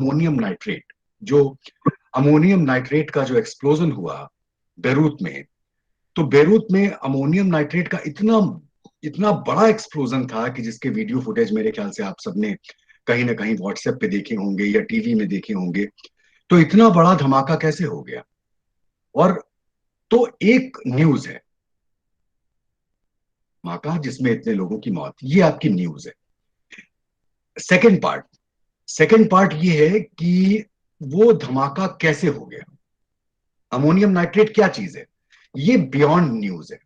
Ammonium nitrate, जो ammonium nitrate का जो एक्सप्लोजन हुआ बेरूत में, तो बेरूत में अमोनियम नाइट्रेट का इतना इतना बड़ा एक्सप्लोजन था कि जिसके वीडियो फुटेज मेरे ख्याल से आप सबने कहीं ना कहीं व्हाट्सएप पे देखे होंगे या टीवी में देखे होंगे। तो इतना बड़ा धमाका कैसे हो गया? और तो एक न्यूज है धमाका जिसमें इतने लोगों की मौत, ये आपकी न्यूज है। सेकंड पार्ट सेकंड पार्ट ये है कि वो धमाका कैसे हो गया, अमोनियम नाइट्रेट क्या चीज है, ये बियॉन्ड न्यूज है।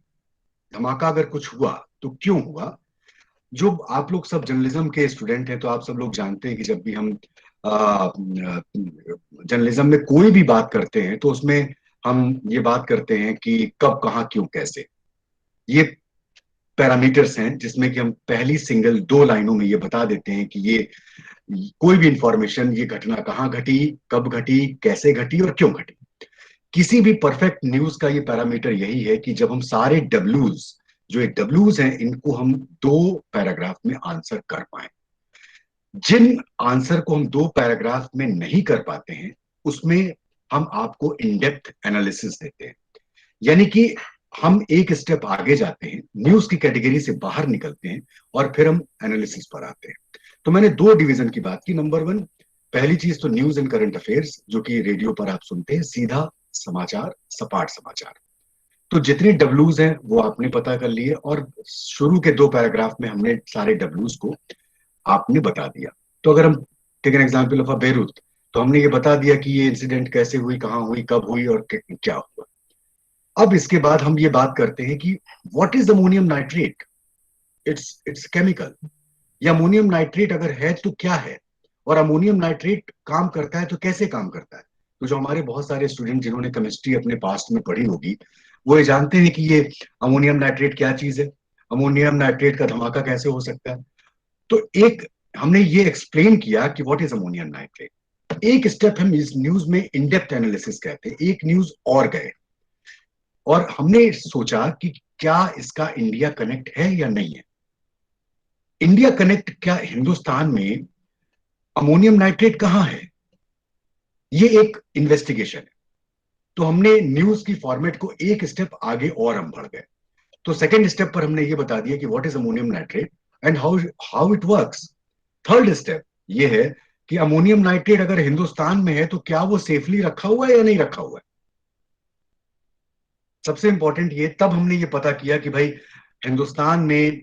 धमाका अगर कुछ हुआ तो क्यों हुआ? जो आप लोग सब जर्नलिज्म के स्टूडेंट हैं तो आप सब लोग जानते हैं कि जब भी हम जर्नलिज्म में कोई भी बात करते हैं तो उसमें हम ये बात करते हैं कि कब, कहाँ, क्यों, कैसे। ये पैरामीटर्स हैं जिसमें कि हम पहली सिंगल 2 लाइनों में ये बता देते हैं कि ये कोई भी इंफॉर्मेशन, ये घटना कहाँ घटी, कब घटी, कैसे घटी और क्यों घटी। किसी भी परफेक्ट न्यूज का ये पैरामीटर यही है कि जब हम सारे डब्ल्यूज, जो एक डब्ल्यूज हैं, इनको हम 2 पैराग्राफ में आंसर कर पाए। जिन आंसर को हम 2 पैराग्राफ में नहीं कर पाते हैं उसमें हम आपको इन डेप्थ एनालिसिस देते हैं, यानी कि हम एक स्टेप आगे जाते हैं, न्यूज की कैटेगरी से बाहर निकलते हैं और फिर हम एनालिसिस पर आते हैं। तो मैंने 2 डिवीजन की बात की। नंबर 1, पहली चीज तो न्यूज एंड करंट अफेयर्स, जो कि रेडियो पर आप सुनते हैं, सीधा समाचार, सपाट समाचार। तो जितने डब्ल्यूज हैं वो आपने पता कर लिए और शुरू के 2 पैराग्राफ में हमने सारे डब्ल्यूज को आपने बता दिया। तो अगर हम take an example of Beirut, तो हमने ये बता दिया कि ये इंसिडेंट कैसे हुई, कहाँ हुई, कब हुई और क्या हुआ। अब इसके बाद हम ये बात करते हैं कि what is ammonium nitrate. It's chemical. या अमोनियम नाइट्रेट अगर है तो क्या है, और अमोनियम नाइट्रेट काम करता है तो कैसे काम करता है। तो जो हमारे बहुत सारे स्टूडेंट जिन्होंने केमिस्ट्री अपने पास्ट में पढ़ी होगी वो ये जानते हैं कि ये अमोनियम नाइट्रेट क्या चीज है, अमोनियम नाइट्रेट का धमाका कैसे हो सकता है। तो एक हमने ये एक्सप्लेन किया कि व्हाट इज अमोनियम नाइट्रेट। एक स्टेप हम इस न्यूज में इन डेप्थ एनालिसिस कहते हैं, एक न्यूज और गए और हमने सोचा कि क्या इसका इंडिया कनेक्ट है या नहीं है। इंडिया कनेक्ट, क्या हिंदुस्तान में अमोनियम नाइट्रेट कहां है, ये एक इन्वेस्टिगेशन है। तो हमने न्यूज की फॉर्मेट को एक स्टेप आगे और हम बढ़ गए। तो सेकंड स्टेप पर हमने ये बता दिया कि what is ammonium nitrate and how how it works. Third step ये है कि अमोनियम नाइट्रेट अगर हिंदुस्तान में है तो क्या वो सेफली रखा हुआ है या नहीं रखा हुआ है। सबसे इंपॉर्टेंट ये, तब हमने ये पता किया कि भाई हिंदुस्तान में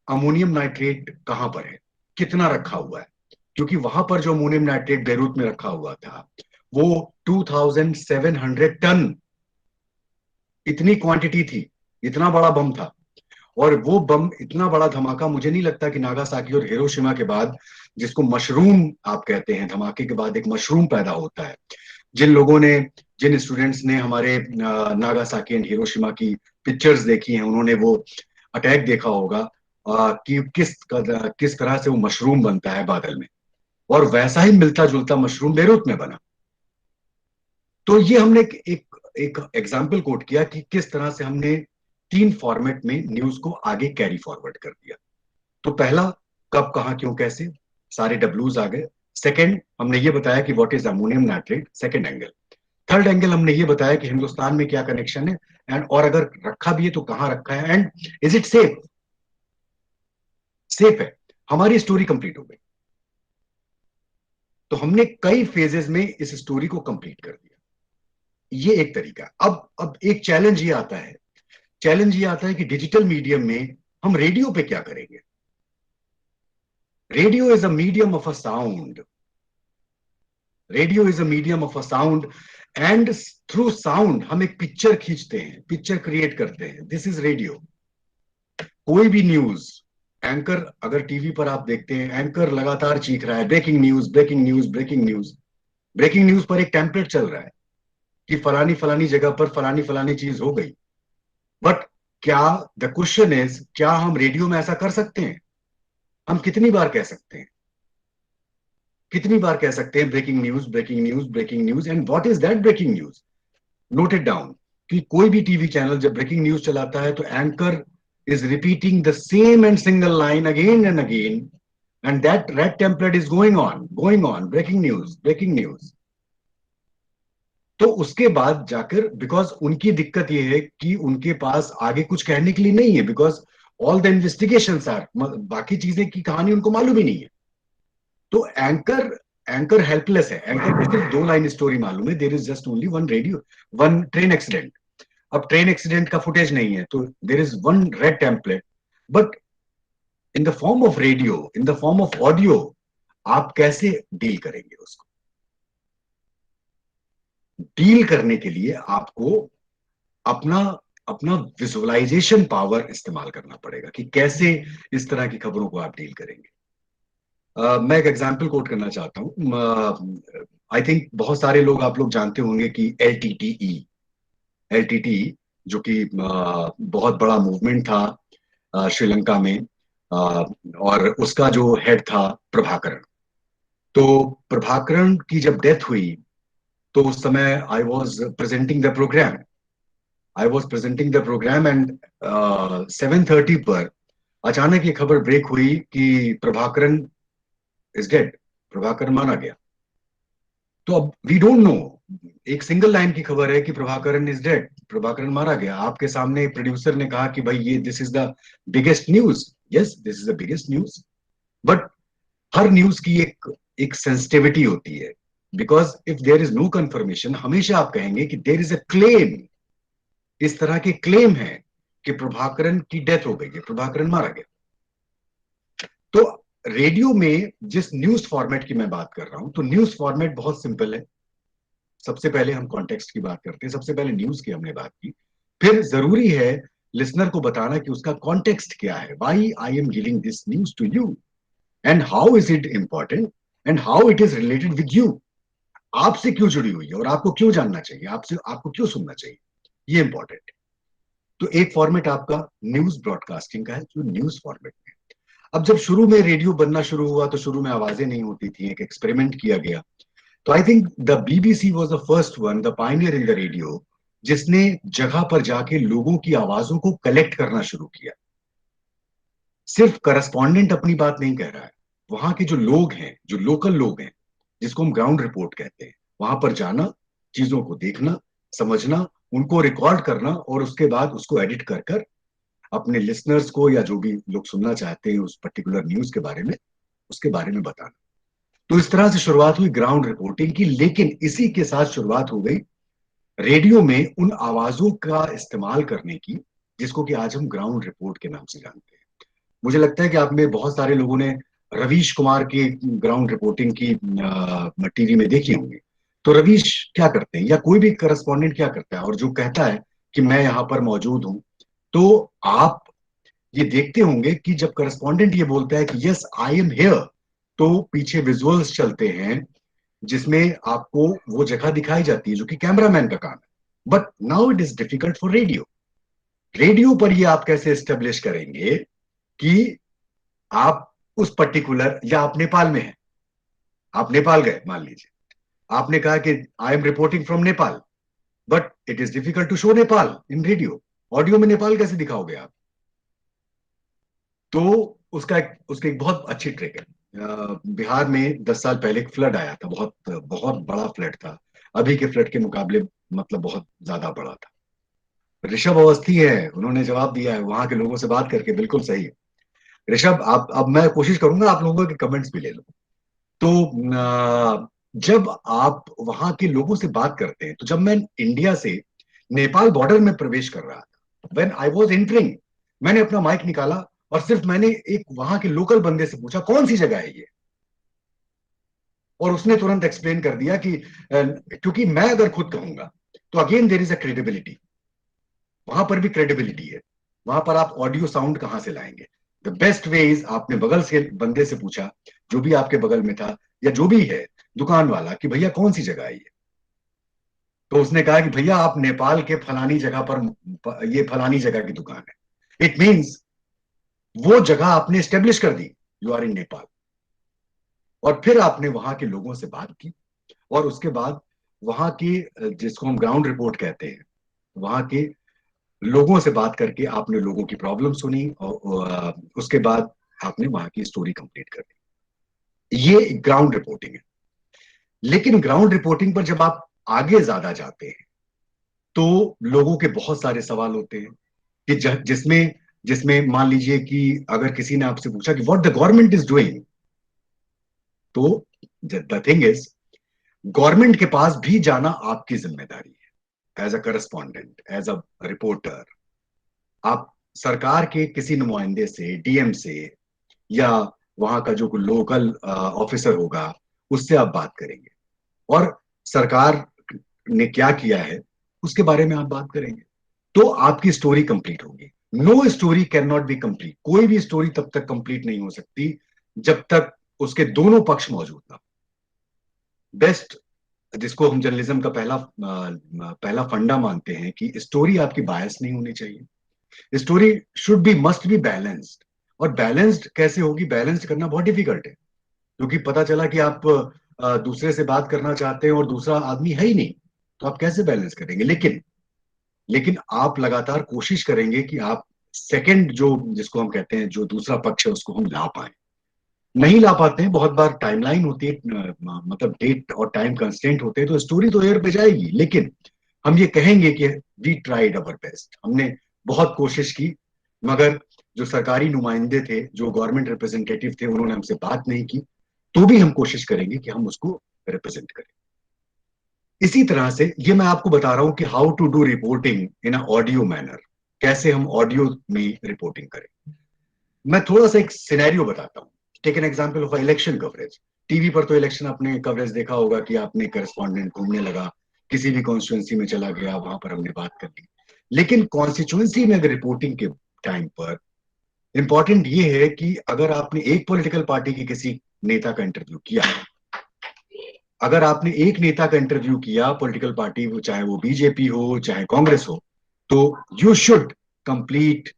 अमोनियम नाइट्रेट कहां पर है, कितना रखा हुआ है। क्योंकि वहां पर जो अमोनियम नाइट्रेट बेरूत में रखा हुआ था वो 2700 टन, इतनी क्वांटिटी थी, इतना बड़ा बम था। और वो बम, इतना बड़ा धमाका, मुझे नहीं लगता कि नागासाकी और हिरोशिमा के बाद, जिसको मशरूम आप कहते हैं, धमाके के बाद एक मशरूम पैदा होता है। जिन लोगों ने, जिन स्टूडेंट्स ने हमारे नागासाकी एंड हिरोशिमा की पिक्चर्स देखी हैं उन्होंने वो अटैक देखा होगा, कि किस तरह से वो मशरूम बनता है बादल में, और वैसा ही मिलता जुलता मशरूम बेरूत में बना। तो ये हमने एक एग्जाम्पल कोट किया कि किस तरह से हमने 3 फॉर्मेट में न्यूज को आगे कैरी फॉरवर्ड कर दिया। तो पहला, कब, कहां, क्यों, कैसे, सारे डब्ल्यूज आ गए। सेकंड, हमने ये बताया कि what is ammonium nitrate, second angle. Third angle हमने ये बताया कि हिंदुस्तान में क्या कनेक्शन है, एंड और अगर रखा भी है तो कहां रखा है, and is it safe. Safe है। हमारी स्टोरी कंप्लीट हो गई। तो हमने कई फेजेस में इस स्टोरी को कंप्लीट कर दिया। ये एक तरीका। अब एक चैलेंज ये आता है, चैलेंज ये आता है कि डिजिटल मीडियम में हम रेडियो पे क्या करेंगे। Radio is a medium of a sound. Radio is a medium of a sound, and through sound हम एक पिक्चर खींचते हैं, पिक्चर क्रिएट करते हैं। This is radio. कोई भी न्यूज, एंकर अगर टीवी पर आप देखते हैं, एंकर लगातार चीख रहा है breaking news, breaking news, breaking news. Breaking news पर एक टेम्पलेट चल रहा है कि फलानी फलानी जगह पर फलानी फलानी चीज हो गई। बट क्या, द क्वेश्चन इज, क्या हम रेडियो में ऐसा कर सकते हैं? हम कितनी बार कह सकते हैं, कितनी बार कह सकते हैं breaking news, breaking news, breaking news, and what is that breaking news. Note it down कि कोई भी टीवी चैनल जब ब्रेकिंग न्यूज चलाता है तो anchor is repeating the same and single line again and again, and that red template is going on, breaking news, breaking news. तो उसके बाद जाकर, बिकॉज उनकी दिक्कत ये है कि उनके पास आगे कुछ कहने के लिए नहीं है, because all the investigation are, बाकी चीजें की कहानी उनको मालूम ही नहीं है। तो एंकर एंकर हेल्पलेस है, एंकर को सिर्फ दो लाइन स्टोरी मालूम है, there is just only one radio, one train accident. अब ट्रेन एक्सीडेंट का फुटेज नहीं है, तो there is one red template. But in the form of radio, in the form of audio, आप कैसे डील करेंगे उसको? डील करने के लिए आपको अपना अपना विजुअलाइजेशन पावर इस्तेमाल करना पड़ेगा कि कैसे इस तरह की खबरों को आप डील करेंगे। मैं एक एग्जांपल कोट करना चाहता हूं। आई थिंक बहुत सारे लोग, आप लोग जानते होंगे कि एलटीटीई, जो कि बहुत बड़ा मूवमेंट था श्रीलंका में, और उसका जो हेड था प्रभाकरण। तो प्रभाकरण की जब डेथ हुई, तो उस समय I was presenting the program and 7:30 पर अचानक ये खबर ब्रेक हुई कि प्रभाकरण इज डेड, प्रभाकरण मारा गया। तो अब वी डोंट नो, एक सिंगल लाइन की खबर है कि प्रभाकरण इज डेड, प्रभाकरण मारा गया। आपके सामने प्रोड्यूसर ने कहा कि भाई ये this is the biggest news. Yes, this is the biggest news. But हर न्यूज की एक एक सेंसिटिविटी होती है, because if there is no confirmation, हमेशा आप कहेंगे कि देयर इज अ क्लेम। इस तरह के क्लेम है कि प्रभाकरण की डेथ हो गई है, प्रभाकरण मारा गया। तो रेडियो में जिस न्यूज फॉर्मेट की मैं बात कर रहा हूं, तो न्यूज फॉर्मेट बहुत सिंपल है। सबसे पहले हम कॉन्टेक्स्ट की बात करते हैं, सबसे पहले न्यूज की हमने बात की, फिर जरूरी है लिसनर को बताना कि उसका कॉन्टेक्स्ट क्या है, why I am giving this news to you, and how is it important, and how it is related with you. आपसे क्यों जुड़ी हुई है और आपको क्यों जानना चाहिए, आपसे आपको क्यों सुनना चाहिए, ये इंपॉर्टेंट है। तो एक फॉर्मेट आपका न्यूज ब्रॉडकास्टिंग का है, जो न्यूज फॉर्मेट में। अब जब शुरू में रेडियो बनना शुरू हुआ, तो शुरू में आवाजें नहीं होती थी, एक एक्सपेरिमेंट किया गया। तो I think the BBC was the first one, the Pioneer in the radio, जिसने जगह पर जाके लोगों की आवाजों को कलेक्ट करना शुरू किया। सिर्फ करस्पॉन्डेंट अपनी बात नहीं कह रहा है, वहां के जो लोग हैं, जो लोकल लोग हैं, जिसको हम ग्राउंड रिपोर्ट कहते हैं, वहां पर जाना, चीजों को देखना, समझना, उनको रिकॉर्ड करना, और उसके बाद उसको एडिट कर कर अपने लिसनर्स को, या जो भी लोग सुनना चाहते हैं उस पर्टिकुलर न्यूज के बारे में, उसके बारे में बताना। तो इस तरह से शुरुआत हुई ग्राउंड रिपोर्टिंग की। लेकिन इसी के साथ शुरुआत हो गई रेडियो में उन आवाजों का इस्तेमाल करने की, जिसको कि आज हम ग्राउंड रिपोर्ट के नाम से जानते हैं। मुझे लगता है कि आप में बहुत सारे लोगों ने रवीश कुमार की ग्राउंड रिपोर्टिंग की टीवी में देखी होंगी। तो रवीश क्या करते हैं, या कोई भी करस्पॉन्डेंट क्या करता है, और जो कहता है कि मैं यहां पर मौजूद हूं, तो आप ये देखते होंगे कि जब करस्पॉन्डेंट ये बोलता है कि यस आई एम हियर, तो पीछे विजुअल्स चलते हैं, जिसमें आपको वो जगह दिखाई जाती है जो कि कैमरामैन का काम है। But now it is difficult for radio. Radio पर ये आप कैसे एस्टेब्लिश करेंगे कि आप उस पर्टिकुलर, या आप नेपाल में हैं, आप नेपाल गए मान लीजिए, आपने कहा कि I am reporting from Nepal, but it is difficult to show Nepal in radio. Audio में नेपाल कैसे दिखाओगे आप? तो उसका एक बहुत अच्छी ट्रिक है। बिहार में 10 साल पहले एक फ्लड आया था, बहुत बहुत बड़ा फ्लड था, अभी के फ्लड के मुकाबले, मतलब बहुत ज्यादा बड़ा था। ऋषभ अवस्थी है, उन्होंने जवाब दिया है वहां के लोगों से बात करके, बिल्कुल सही है। ऋषभ, आप, अब मैं कोशिश करूंगा आप लोगों के कमेंट्स भी ले लो। तो जब आप वहां के लोगों से बात करते हैं, तो जब मैं इंडिया से नेपाल बॉर्डर में प्रवेश कर रहा था, व्हेन आई वाज एंटरिंग, मैंने अपना माइक निकाला और सिर्फ मैंने एक वहां के लोकल बंदे से पूछा कौन सी जगह है ये, और उसने तुरंत एक्सप्लेन कर दिया कि क्योंकि मैं अगर खुद कहूंगा, तो again there is a credibility, वहां पर भी क्रेडिबिलिटी है। वहां पर आप ऑडियो साउंड कहां से लाएंगे? द बेस्ट वे इज, आपने बगल से बंदे से पूछा, जो भी आपके बगल में था, या जो भी है दुकान वाला, कि भैया कौन सी जगह है ये? तो उसने कहा कि भैया आप नेपाल के फलानी जगह पर, ये फलानी जगह की दुकान है। इट मीन्स वो जगह आपने स्टेब्लिश कर दी, यू आर इन नेपाल। और फिर आपने वहां के लोगों से बात की, और उसके बाद वहां की, जिसको हम ग्राउंड रिपोर्ट कहते हैं, वहां के लोगों से बात करके आपने लोगों की प्रॉब्लम सुनी, और उसके बाद आपने वहां की स्टोरी कंप्लीट कर दी। ये ग्राउंड रिपोर्टिंग है। लेकिन ग्राउंड रिपोर्टिंग पर जब आप आगे ज्यादा जाते हैं तो लोगों के बहुत सारे सवाल होते हैं कि जिसमें जिसमें मान लीजिए कि अगर किसी ने आपसे पूछा कि what the government is doing, तो द थिंग इज, गवर्नमेंट के पास भी जाना आपकी जिम्मेदारी है, as a correspondent, as a reporter. आप सरकार के किसी नुमाइंदे से, डीएम से, या वहां का जो लोकल ऑफिसर होगा, उससे आप बात करेंगे और सरकार ने क्या किया है उसके बारे में आप बात करेंगे, तो आपकी स्टोरी कंप्लीट होगी। No story can not be complete, कोई भी स्टोरी तब तक कंप्लीट नहीं हो सकती जब तक उसके दोनों पक्ष मौजूद ना। बेस्ट, जिसको हम जर्नलिज्म का पहला फंडा मानते हैं कि स्टोरी आपकी बायस नहीं होनी चाहिए। Story should be, must be balanced. और बैलेंस्ड कैसे होगी? बैलेंस्ड करना बहुत डिफिकल्ट है, क्योंकि पता चला कि आप दूसरे से बात करना चाहते हैं और दूसरा आदमी है ही नहीं, तो आप कैसे बैलेंस करेंगे? लेकिन लेकिन आप लगातार कोशिश करेंगे कि आप सेकंड, जो जिसको हम कहते हैं जो दूसरा पक्ष है, उसको हम ला पाए। नहीं ला पाते हैं, बहुत बार टाइमलाइन होती है, मतलब डेट और टाइम कंस्टेंट होते हैं, तो स्टोरी तो एयर पे जाएगी, लेकिन हम ये कहेंगे कि वी ट्राइड अवर बेस्ट, हमने बहुत कोशिश की। मगर जो सरकारी नुमाइंदे थे, जो गवर्नमेंट रिप्रेजेंटेटिव थे, उन्होंने हमसे बात नहीं की, तो भी हम कोशिश करेंगे कि हम उसको रिप्रेजेंट करें। इसी तरह से ये मैं आपको बता रहा हूं कि how to do reporting in a audio manner, कैसे हम ऑडियो में रिपोर्टिंग करें। मैं थोड़ा सा एक सिनेरियो बताता हूँ। Take an example of election coverage. TV पर तो इलेक्शन आपने कवरेज देखा होगा कि आपने करस्पॉन्डेंट घूमने लगा, किसी भी कॉन्स्टिट्यूंसी में चला गया, वहां पर हमने बात कर ली। लेकिन कॉन्स्टिट्यूंसी में अगर रिपोर्टिंग के टाइम पर इंपॉर्टेंट ये है कि अगर आपने एक पॉलिटिकल पार्टी के किसी नेता का इंटरव्यू किया, अगर आपने एक नेता का इंटरव्यू किया पॉलिटिकल पार्टी, चाहे वो बीजेपी हो चाहे कांग्रेस हो, तो you should complete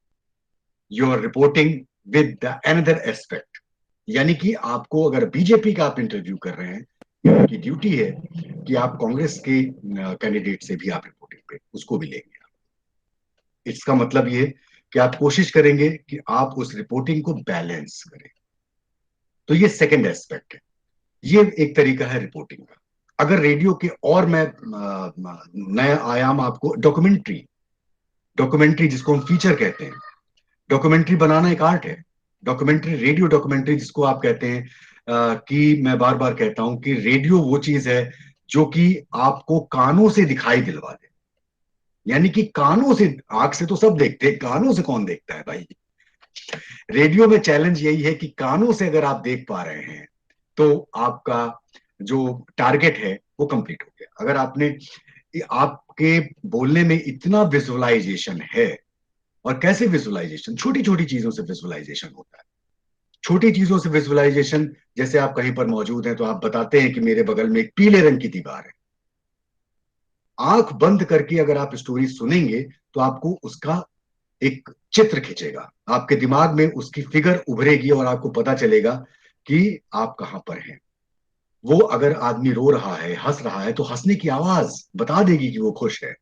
your reporting with the another aspect. यानी कि आपको, अगर बीजेपी का आप इंटरव्यू कर रहे हैं, आपकी ड्यूटी है कि आप कांग्रेस के कैंडिडेट से भी आप रिपोर्टिंग पे उसको भी लेंगे। इसका मतलब ये कि आप कोशिश करेंगे कि आप उस रिपोर्टिंग को बैलेंस करें। तो ये सेकंड एस्पेक्ट है, ये एक तरीका है रिपोर्टिंग का। अगर रेडियो के और मैं नया आयाम आपको, डॉक्यूमेंट्री, डॉक्यूमेंट्री जिसको हम फीचर कहते हैं, डॉक्यूमेंट्री बनाना एक आर्ट है। डॉक्यूमेंट्री, रेडियो डॉक्यूमेंट्री जिसको आप कहते हैं, कि मैं बार बार कहता हूं कि रेडियो वो चीज है जो कि आपको कानों से दिखाई दिलवा दे। यानी कि कानों से, आंख से तो सब देखते हैं, कानों से कौन देखता है भाई? रेडियो में चैलेंज यही है कि कानों से अगर आप देख पा रहे हैं तो आपका जो टारगेट है वो कंप्लीट हो गया। अगर आपने, आपके बोलने में इतना विजुअलाइजेशन है, और कैसे विजुअलाइजेशन, छोटी छोटी चीजों से विजुअलाइजेशन होता है। छोटी चीजों से विजुअलाइजेशन, जैसे आप कहीं पर मौजूद हैं तो आप बताते हैं कि मेरे बगल में एक पीले रंग की दीवार है। आंख बंद करके अगर आप स्टोरी सुनेंगे तो आपको उसका एक चित्र खींचेगा, आपके दिमाग में उसकी फिगर उभरेगी और आपको पता चलेगा कि आप कहां पर हैं। वो अगर आदमी रो रहा है, हंस रहा है, तो हंसने की आवाज बता देगी कि वो खुश है।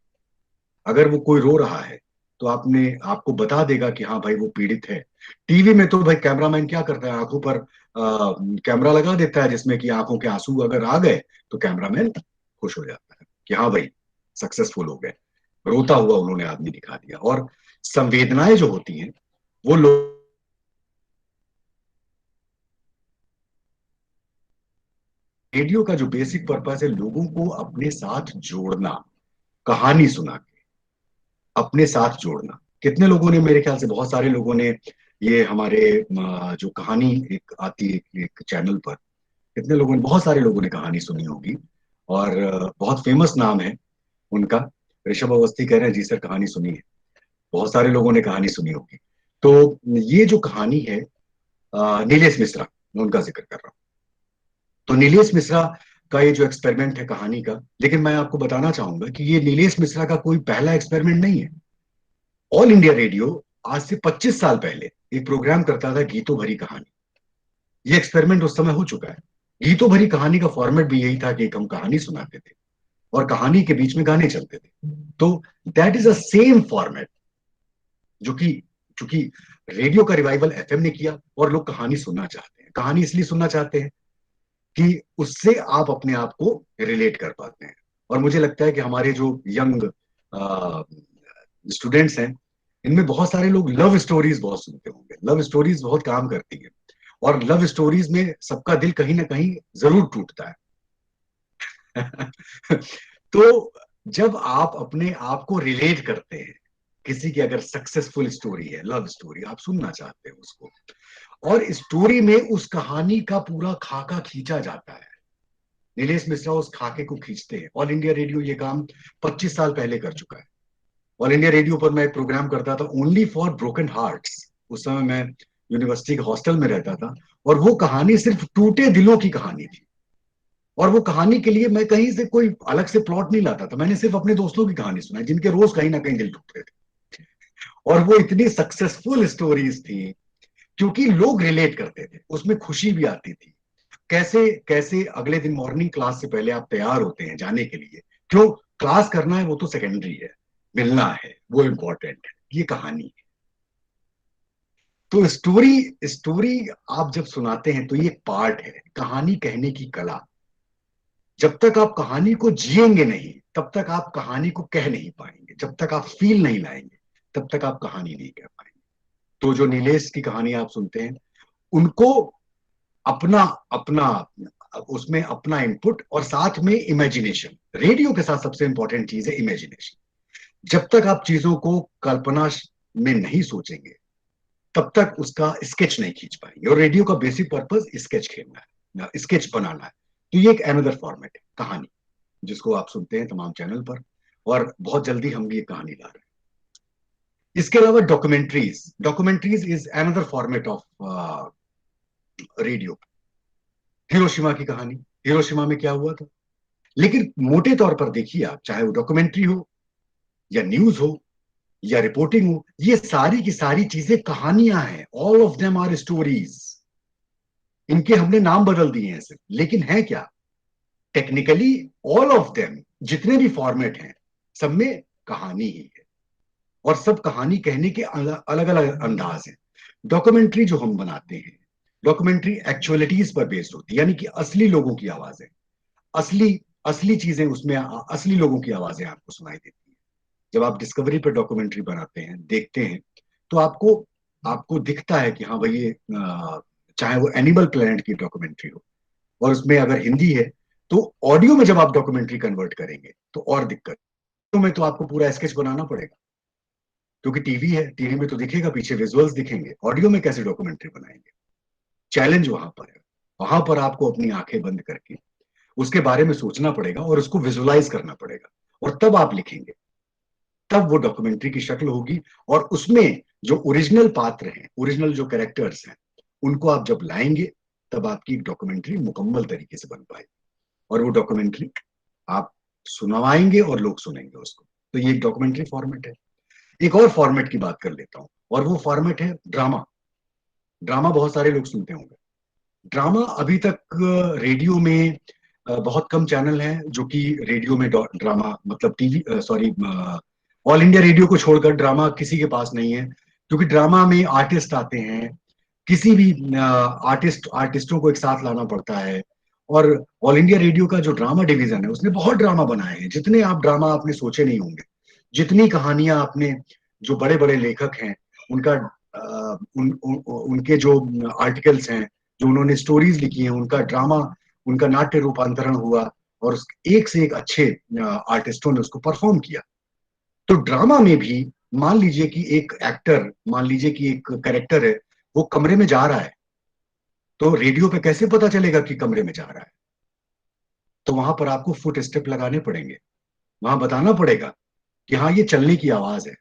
अगर वो कोई रो रहा है तो आपने, आपको बता देगा कि हाँ भाई वो पीड़ित है। टीवी में तो भाई कैमरामैन क्या करता है, आंखों पर कैमरा लगा देता है, जिसमें कि आंखों के आंसू अगर आ गए तो कैमरामैन खुश हो जाता है कि हाँ भाई सक्सेसफुल हो गए, रोता हुआ उन्होंने आदमी दिखा दिया। और संवेदनाएं जो होती हैं वो लोग, रेडियो का जो बेसिक पर्पस है लोगों को अपने साथ जोड़ना, कहानी सुना के अपने साथ जोड़ना। कितने लोगों ने, मेरे ख्याल से बहुत सारे लोगों ने, ये हमारे जो कहानी एक आती है एक चैनल पर, कितने लोगों ने, बहुत सारे लोगों ने कहानी सुनी होगी। और बहुत फेमस नाम है उनका। ऋषभ अवस्थी कह रहे हैं जी सर कहानी सुनी है। बहुत सारे लोगों ने कहानी सुनी होगी। तो ये जो कहानी है, नीलेश मिश्रा, मैं उनका जिक्र कर रहा हूँ। तो नीलेश मिश्रा का ये जो एक्सपेरिमेंट है कहानी का, लेकिन मैं आपको बताना चाहूंगा कि ये नीलेश मिश्रा का कोई पहला एक्सपेरिमेंट नहीं है। ऑल इंडिया रेडियो आज से 25 साल पहले एक प्रोग्राम करता था, गीतों भरी कहानी। ये एक्सपेरिमेंट उस समय हो चुका है। गीतों भरी कहानी का फॉर्मेट भी यही था कि एक हम कहानी सुनाते थे और कहानी के बीच में गाने चलते थे। तो that is a same format, जो कि चूंकि रेडियो का रिवाइवल एफएम ने किया और लोग कहानी सुनना चाहते हैं। कहानी इसलिए सुनना चाहते हैं कि उससे आप अपने आप को रिलेट कर पाते हैं। और मुझे लगता है कि हमारे जो यंग स्टूडेंट्स हैं, इनमें बहुत सारे लोग लव स्टोरीज बहुत सुनते होंगे, लव स्टोरीज बहुत काम करती है, और लव स्टोरीज में सबका दिल कहीं ना कहीं जरूर टूटता है। तो जब आप अपने आप को रिलेट करते हैं, किसी की अगर सक्सेसफुल स्टोरी है, लव स्टोरी, आप सुनना चाहते हैं उसको, और स्टोरी में उस कहानी का पूरा खाका खींचा जाता है। नीलेश मिश्रा उस खाके को खींचते हैं। ऑल इंडिया रेडियो ये काम 25 साल पहले कर चुका है। ऑल इंडिया रेडियो पर मैं एक प्रोग्राम करता था, ओनली फॉर ब्रोकन हार्ट्स। उस समय मैं यूनिवर्सिटी के हॉस्टल में रहता था, और वो कहानी सिर्फ टूटे दिलों की कहानी थी। और वो कहानी के लिए मैं कहीं से कोई अलग से प्लॉट नहीं लाता था, मैंने सिर्फ अपने दोस्तों की कहानी सुनाई, जिनके रोज कहीं ना कहीं दिल टूट रहे थे। और वो इतनी सक्सेसफुल स्टोरीज थी, क्योंकि लोग रिलेट करते थे, उसमें खुशी भी आती थी। कैसे कैसे अगले दिन मॉर्निंग क्लास से पहले आप तैयार होते हैं जाने के लिए, क्यों? क्लास करना है वो तो सेकेंडरी है, मिलना है वो इम्पोर्टेंट है, ये कहानी है। तो स्टोरी स्टोरी आप जब सुनाते हैं तो ये एक पार्ट है कहानी कहने की कला। जब तक आप कहानी को जिएंगे नहीं, तब तक आप कहानी को कह नहीं पाएंगे। जब तक आप फील नहीं लाएंगे, तब तक आप कहानी नहीं कह पाएंगे। तो जो नीलेश की कहानी आप सुनते हैं, उनको अपना अपना उसमें अपना इनपुट, और साथ में इमेजिनेशन। रेडियो के साथ सबसे इंपॉर्टेंट चीज है इमेजिनेशन। जब तक आप चीजों को कल्पना में नहीं सोचेंगे, तब तक उसका स्केच नहीं खींच पाएंगे। और रेडियो का बेसिक पर्पस स्केच खेलना है, स्केच बनाना है। तो ये एक अनदर फॉर्मेट है कहानी, जिसको आप सुनते हैं तमाम चैनल पर, और बहुत जल्दी हम भी ये कहानी ला रहे हैं। इसके अलावा documentaries, documentaries is another format of radio. Hiroshima की कहानी, हिरोशिमा में क्या हुआ था। लेकिन मोटे तौर पर देखिए आप, चाहे वो डॉक्यूमेंट्री हो, या न्यूज हो, या रिपोर्टिंग हो, ये सारी की सारी चीजें कहानियां हैं। All of them are stories. इनके हमने नाम बदल दिए हैं सिर्फ, लेकिन है क्या? टेक्निकली ऑल ऑफ देम, जितने भी फॉर्मेट हैं, सब में कहानी ही है। और सब कहानी कहने के अलग अलग अंदाज हैं। डॉक्यूमेंट्री जो हम बनाते हैं, डॉक्यूमेंट्री एक्चुअलिटीज पर बेस्ड होती है, यानी कि असली लोगों की आवाजें, असली असली चीजें उसमें, असली लोगों की आवाजें आपको सुनाई देती हैं। जब आप डिस्कवरी पर डॉक्यूमेंट्री बनाते हैं, देखते हैं, तो आपको आपको दिखता है कि हाँ भाई ये चाहे वो एनिमल प्लेनेट की डॉक्यूमेंट्री हो, और उसमें अगर हिंदी है, तो ऑडियो में जब आप डॉक्यूमेंट्री कन्वर्ट करेंगे तो और दिक्कत। तो में तो आपको पूरा स्केच बनाना पड़ेगा, क्योंकि टीवी है, टीवी में तो दिखेगा, पीछे विजुअल्स दिखेंगे, ऑडियो में कैसे डॉक्यूमेंट्री बनाएंगे? चैलेंज वहां पर है। वहां पर आपको अपनी आंखें बंद करके उसके बारे में सोचना पड़ेगा, और उसको विजुलाइज करना पड़ेगा, और तब आप लिखेंगे। तब वो डॉक्यूमेंट्री की शक्ल होगी। और उसमें जो ओरिजिनल पात्र हैं, ओरिजिनल जो कैरेक्टर्स हैं, उनको आप जब लाएंगे, तब आपकी डॉक्यूमेंट्री मुकम्मल तरीके से बन पाएगी। और वो डॉक्यूमेंट्री आप सुनवाएंगे और लोग सुनेंगे उसको। तो ये एक डॉक्यूमेंट्री फॉर्मेट है। एक और फॉर्मेट की बात कर लेता हूं, और वो फॉर्मेट है ड्रामा। ड्रामा बहुत सारे लोग सुनते होंगे। ड्रामा अभी तक रेडियो में बहुत कम चैनल हैं जो कि रेडियो में ड्रामा, मतलब TV, sorry, all India radio को छोड़कर ड्रामा किसी के पास नहीं है। क्योंकि ड्रामा में आर्टिस्ट आते हैं, किसी भी आर्टिस्टों को एक साथ लाना पड़ता है। और ऑल इंडिया रेडियो का जो ड्रामा डिवीजन है, उसने बहुत ड्रामा बनाए हैं। जितने आप ड्रामा आपने सोचे नहीं होंगे, जितनी कहानियां आपने, जो बड़े बड़े लेखक हैं, उनका उनके जो आर्टिकल्स हैं, जो उन्होंने स्टोरीज लिखी हैं, उनका ड्रामा, उनका नाट्य रूपांतरण हुआ, और एक से एक अच्छे आर्टिस्टों ने उसको परफॉर्म किया। तो ड्रामा में भी मान लीजिए कि एक एक्टर, मान लीजिए कि एक कैरेक्टर है, वो कमरे में जा रहा है, तो रेडियो पे कैसे पता चलेगा कि कमरे में जा रहा है? तो वहां पर आपको फुट स्टेप लगाने पड़ेंगे, वहां बताना पड़ेगा कि हाँ ये चलने की आवाज है।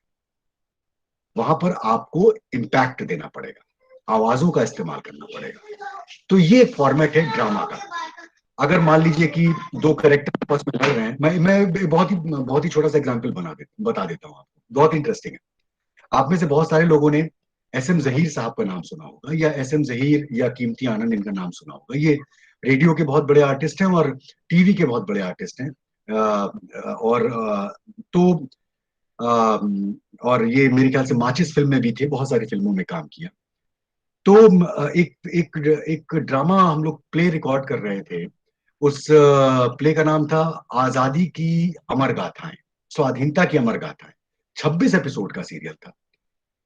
वहां पर आपको इम्पैक्ट देना पड़ेगा, आवाजों का इस्तेमाल करना पड़ेगा। तो ये एक फॉर्मेट है ड्रामा का। अगर मान लीजिए कि दो कैरेक्टर आपस में लड़ रहे हैं, मैं बहुत ही छोटा सा एग्जांपल बता देता हूँ आपको, बहुत इंटरेस्टिंग है। आप में से बहुत सारे लोगों ने एस एम जहीर साहब का नाम सुना होगा, या एस एम जहीर या कीमती आनंद, इनका नाम सुना होगा। ये रेडियो के बहुत बड़े आर्टिस्ट हैं, और टीवी के बहुत बड़े आर्टिस्ट हैं। और तो और ये मेरे ख्याल से माचिस फिल्म में भी थे, बहुत सारी फिल्मों में काम किया। तो एक एक एक ड्रामा हम लोग प्ले रिकॉर्ड कर रहे थे। उस प्ले का नाम था आजादी की अमर गाथाएं, स्वाधीनता की अमर गाथाएं। 26 एपिसोड का सीरियल था।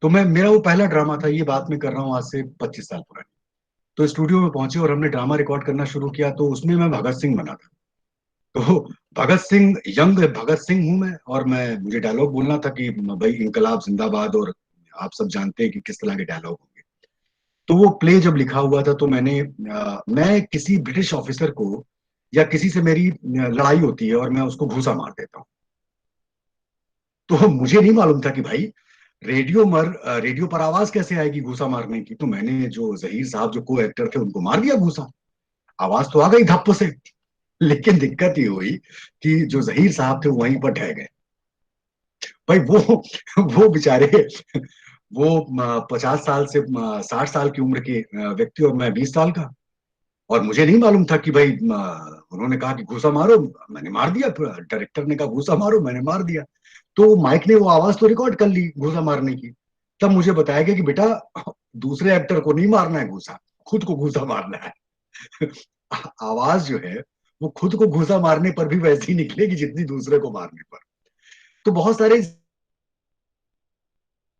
तो मैं मेरा वो पहला ड्रामा था, ये बात मैं कर रहा हूँ आज से 25 साल पुरानी। तो स्टूडियो में पहुंचे और हमने ड्रामा रिकॉर्ड करना शुरू किया, तो उसमें मैं भगत सिंह बना था। तो भगत सिंह, यंग भगत सिंह हूं मैं, और मैं मुझे डायलॉग बोलना था कि भाई इंकलाब जिंदाबाद, और आप सब जानते हैं कि किस तरह के डायलॉग होंगे। तो वो प्ले जब लिखा हुआ था, तो मैं किसी ब्रिटिश ऑफिसर को या किसी से मेरी लड़ाई होती है और मैं उसको घूसा मार देता हूँ। तो मुझे नहीं मालूम था कि भाई रेडियो पर आवाज कैसे आएगी घूसा मारने की। तो मैंने जो जहीर साहब जो को एक्टर थे उनको मार दिया घूसा। आवाज तो आ गई धप्प से, लेकिन दिक्कत ये हुई कि जो जहीर साहब थे वहीं पर ढह गए। भाई वो बेचारे, वो 50 साल से 60 साल की उम्र के व्यक्ति, और मैं 20 साल का। और मुझे नहीं मालूम था कि भाई उन्होंने कहा कि घूसा मारो, मैंने मार दिया। डायरेक्टर ने कहा घूसा मारो, मैंने मार दिया। तो माइक ने वो आवाज तो रिकॉर्ड कर ली घूसा मारने की। तब मुझे बताया गया कि बेटा, दूसरे एक्टर को नहीं मारना है घूसा, खुद को घूसा मारना है। आवाज जो है वो खुद को घूसा मारने पर भी वैसी निकलेगी जितनी दूसरे को मारने पर। तो बहुत सारे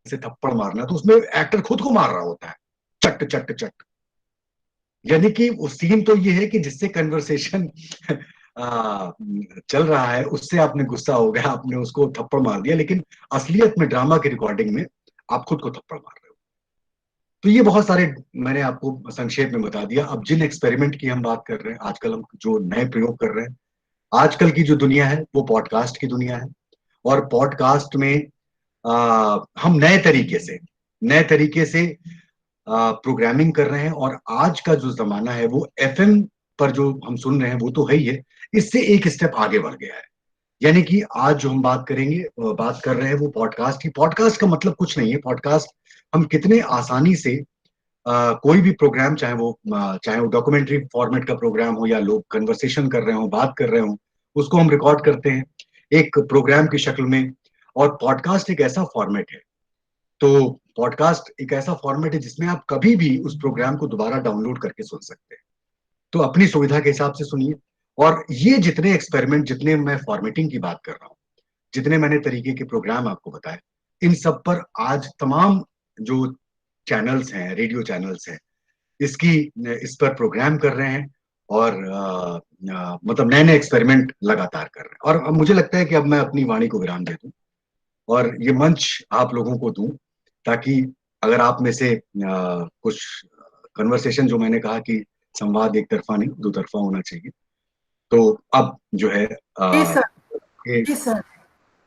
से थप्पड़ मारना, तो उसमें एक्टर खुद को मार रहा होता है, चट चट चट। यानी कि वो सीन तो ये है कि जिससे कन्वर्सेशन चल रहा है उससे आपने गुस्सा हो गया, आपने उसको थप्पड़ मार दिया, लेकिन असलियत में ड्रामा की रिकॉर्डिंग में आप खुद को थप्पड़ मार रहे हो। तो ये बहुत सारे मैंने आपको संक्षेप में बता दिया। अब जिन एक्सपेरिमेंट की हम बात कर रहे हैं आजकल, हम जो नए प्रयोग कर रहे हैं, आजकल की जो दुनिया है वो पॉडकास्ट की दुनिया है। और पॉडकास्ट में हम नए तरीके से प्रोग्रामिंग कर रहे हैं। और आज का जो जमाना है वो एफएम पर जो हम सुन रहे हैं वो तो है ही है, इससे एक स्टेप आगे बढ़ गया है। यानी कि आज जो हम बात कर रहे हैं वो पॉडकास्ट की। पॉडकास्ट का मतलब कुछ नहीं है। पॉडकास्ट हम कितने आसानी से कोई भी प्रोग्राम, चाहे वो डॉक्यूमेंट्री फॉर्मेट का प्रोग्राम हो या लोग कन्वर्सेशन कर रहे हो, बात कर रहे हो, उसको हम रिकॉर्ड करते हैं एक प्रोग्राम की शक्ल में। और पॉडकास्ट एक ऐसा फॉर्मेट है, तो पॉडकास्ट एक ऐसा फॉर्मेट है जिसमें आप कभी भी उस प्रोग्राम को दोबारा डाउनलोड करके सुन सकते हैं। तो अपनी सुविधा के हिसाब से सुनिए। और ये जितने एक्सपेरिमेंट, जितने मैं फॉर्मेटिंग की बात कर रहा हूँ, जितने मैंने तरीके के प्रोग्राम आपको बताए, इन सब पर आज तमाम जो चैनल्स हैं, रेडियो चैनल्स हैं, इसकी इस पर प्रोग्राम कर रहे हैं। और मतलब नए नए एक्सपेरिमेंट लगातार कर रहे हैं। और अब मुझे लगता है कि अब मैं अपनी वाणी को विराम दे दूं और ये मंच आप लोगों को दूं, ताकि अगर आप में से कुछ कन्वर्सेशन, जो मैंने कहा कि संवाद एक तरफा नहीं दो तरफा होना चाहिए, तो अब जो है जी सर। ये जी सर।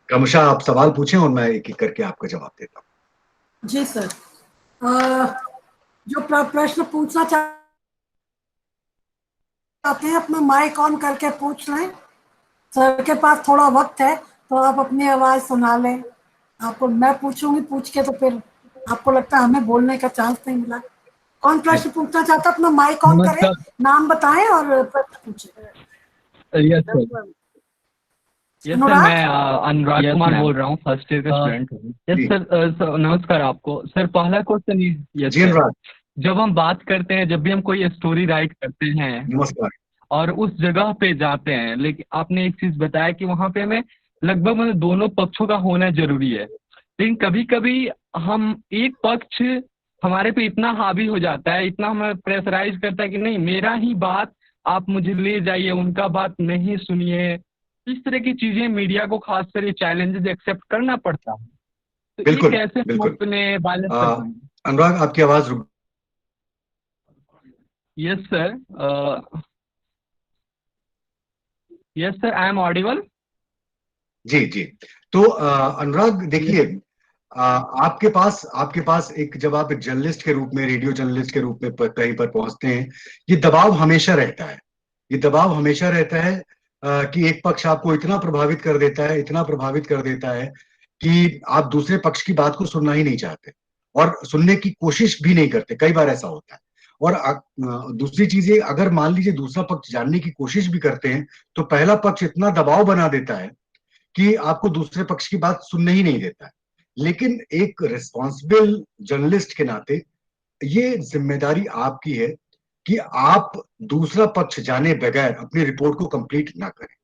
क्रमशः आप सवाल पूछें और मैं एक एक करके आपका जवाब देता हूँ। जी सर। जो प्रश्न पूछना चाहते हैं अपना माइक ऑन करके पूछ लें। सर के पास थोड़ा वक्त है तो आप अपनी आवाज सुना लें। आपको मैं पूछूंगी, पूछ के तो फिर आपको लगता है हमें बोलने का चांस नहीं मिला। कौन प्रश्न पूछना चाहता है अपना माइक ऑन करें, नमस्कार। नाम बताएं और प्रश्न पूछें। Yes sir. यस सर, अनुराग। मैं अनुराग कुमार बोल रहा हूँ, फर्स्ट ईयर का स्टूडेंट हूँ। यस जी सर, नमस्कार आपको। सर पहला क्वेश्चन, यस जी सर, अनुराग, जब हम बात करते हैं, जब भी हम कोई स्टोरी राइट करते हैं नमस्कार। और उस जगह पे जाते हैं, लेकिन आपने एक चीज बताया कि वहां पे हमें लगभग मतलब दोनों पक्षों का होना जरूरी है। लेकिन कभी कभी हम एक पक्ष हमारे पे इतना हावी हो जाता है, इतना हमें प्रेशराइज करता है कि नहीं मेरा ही बात, आप मुझे ले जाइए, उनका बात नहीं सुनिए। इस तरह की चीजें मीडिया को खासकर ये चैलेंजेस एक्सेप्ट करना पड़ता है। तो ये बिल्कुल कैसे हम बिल्कुल। अपने बैलेंस कर अ, पाएंगे? अनुराग, आपकी आवाज रुक। Yes sir. Yes sir, I am audible. जी जी। तो अनुराग देखिए, आपके पास एक, जब आप एक जर्नलिस्ट के रूप में, रेडियो जर्नलिस्ट के रूप में कहीं पर पहुंचते हैं, ये दबाव हमेशा रहता है। ये दबाव हमेशा रहता है कि एक पक्ष आपको इतना प्रभावित कर देता है, इतना प्रभावित कर देता है कि आप दूसरे पक्ष की बात को सुनना ही नहीं चाहते और सुनने की कोशिश भी नहीं करते। कई बार ऐसा होता है। और दूसरी चीज ये, अगर मान लीजिए दूसरा पक्ष जानने की कोशिश भी करते हैं, तो पहला पक्ष इतना दबाव बना देता है कि आपको दूसरे पक्ष की बात सुनने ही नहीं देता है। लेकिन एक रिस्पॉन्सिबल जर्नलिस्ट के नाते ये जिम्मेदारी आपकी है कि आप दूसरा पक्ष जाने बगैर अपनी रिपोर्ट को कंप्लीट ना करें।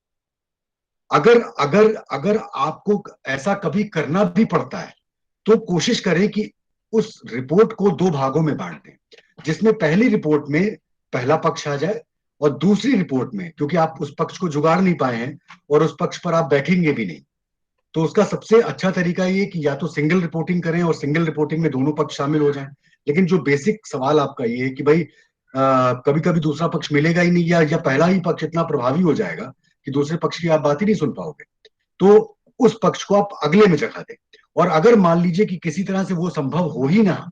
अगर अगर अगर आपको ऐसा कभी करना भी पड़ता है तो कोशिश करें कि उस रिपोर्ट को दो भागों में बांट दें, जिसमें पहली रिपोर्ट में पहला पक्ष आ जाए और दूसरी रिपोर्ट में, क्योंकि आप उस पक्ष को जुगाड़ नहीं पाए हैं और उस पक्ष पर आप बैठेंगे भी नहीं, तो उसका सबसे अच्छा तरीका ये कि या तो सिंगल रिपोर्टिंग करें और सिंगल रिपोर्टिंग में दोनों पक्ष शामिल हो जाएं। लेकिन जो बेसिक सवाल आपका ये है कि भाई कभी कभी दूसरा पक्ष मिलेगा ही नहीं, या पहला ही पक्ष इतना प्रभावी हो जाएगा कि दूसरे पक्ष की आप बात ही नहीं सुन पाओगे, तो उस पक्ष को आप अगले में जगह दें। और अगर मान लीजिए कि किसी तरह से वो संभव हो ही ना,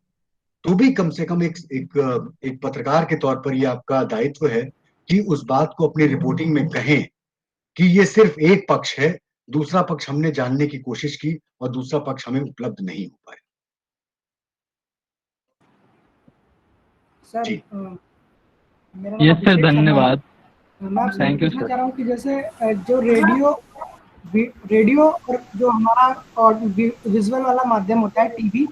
तो भी कम से कम एक पत्रकार के तौर पर ये आपका दायित्व है कि उस बात को अपनी रिपोर्टिंग में कहें कि ये सिर्फ एक पक्ष है, दूसरा पक्ष हमने जानने की कोशिश की और दूसरा पक्ष हमें उपलब्ध नहीं हो पाया। सर जी मेरा नाम यस सर, अभिषेक शर्मा है। धन्यवाद। मैं आपसे थैंक यू पूछना सर। चाह रहा हूँ कि जैसे जो रेडियो और जो हमारा और विजुअल वाला माध्यम होता है टीवी,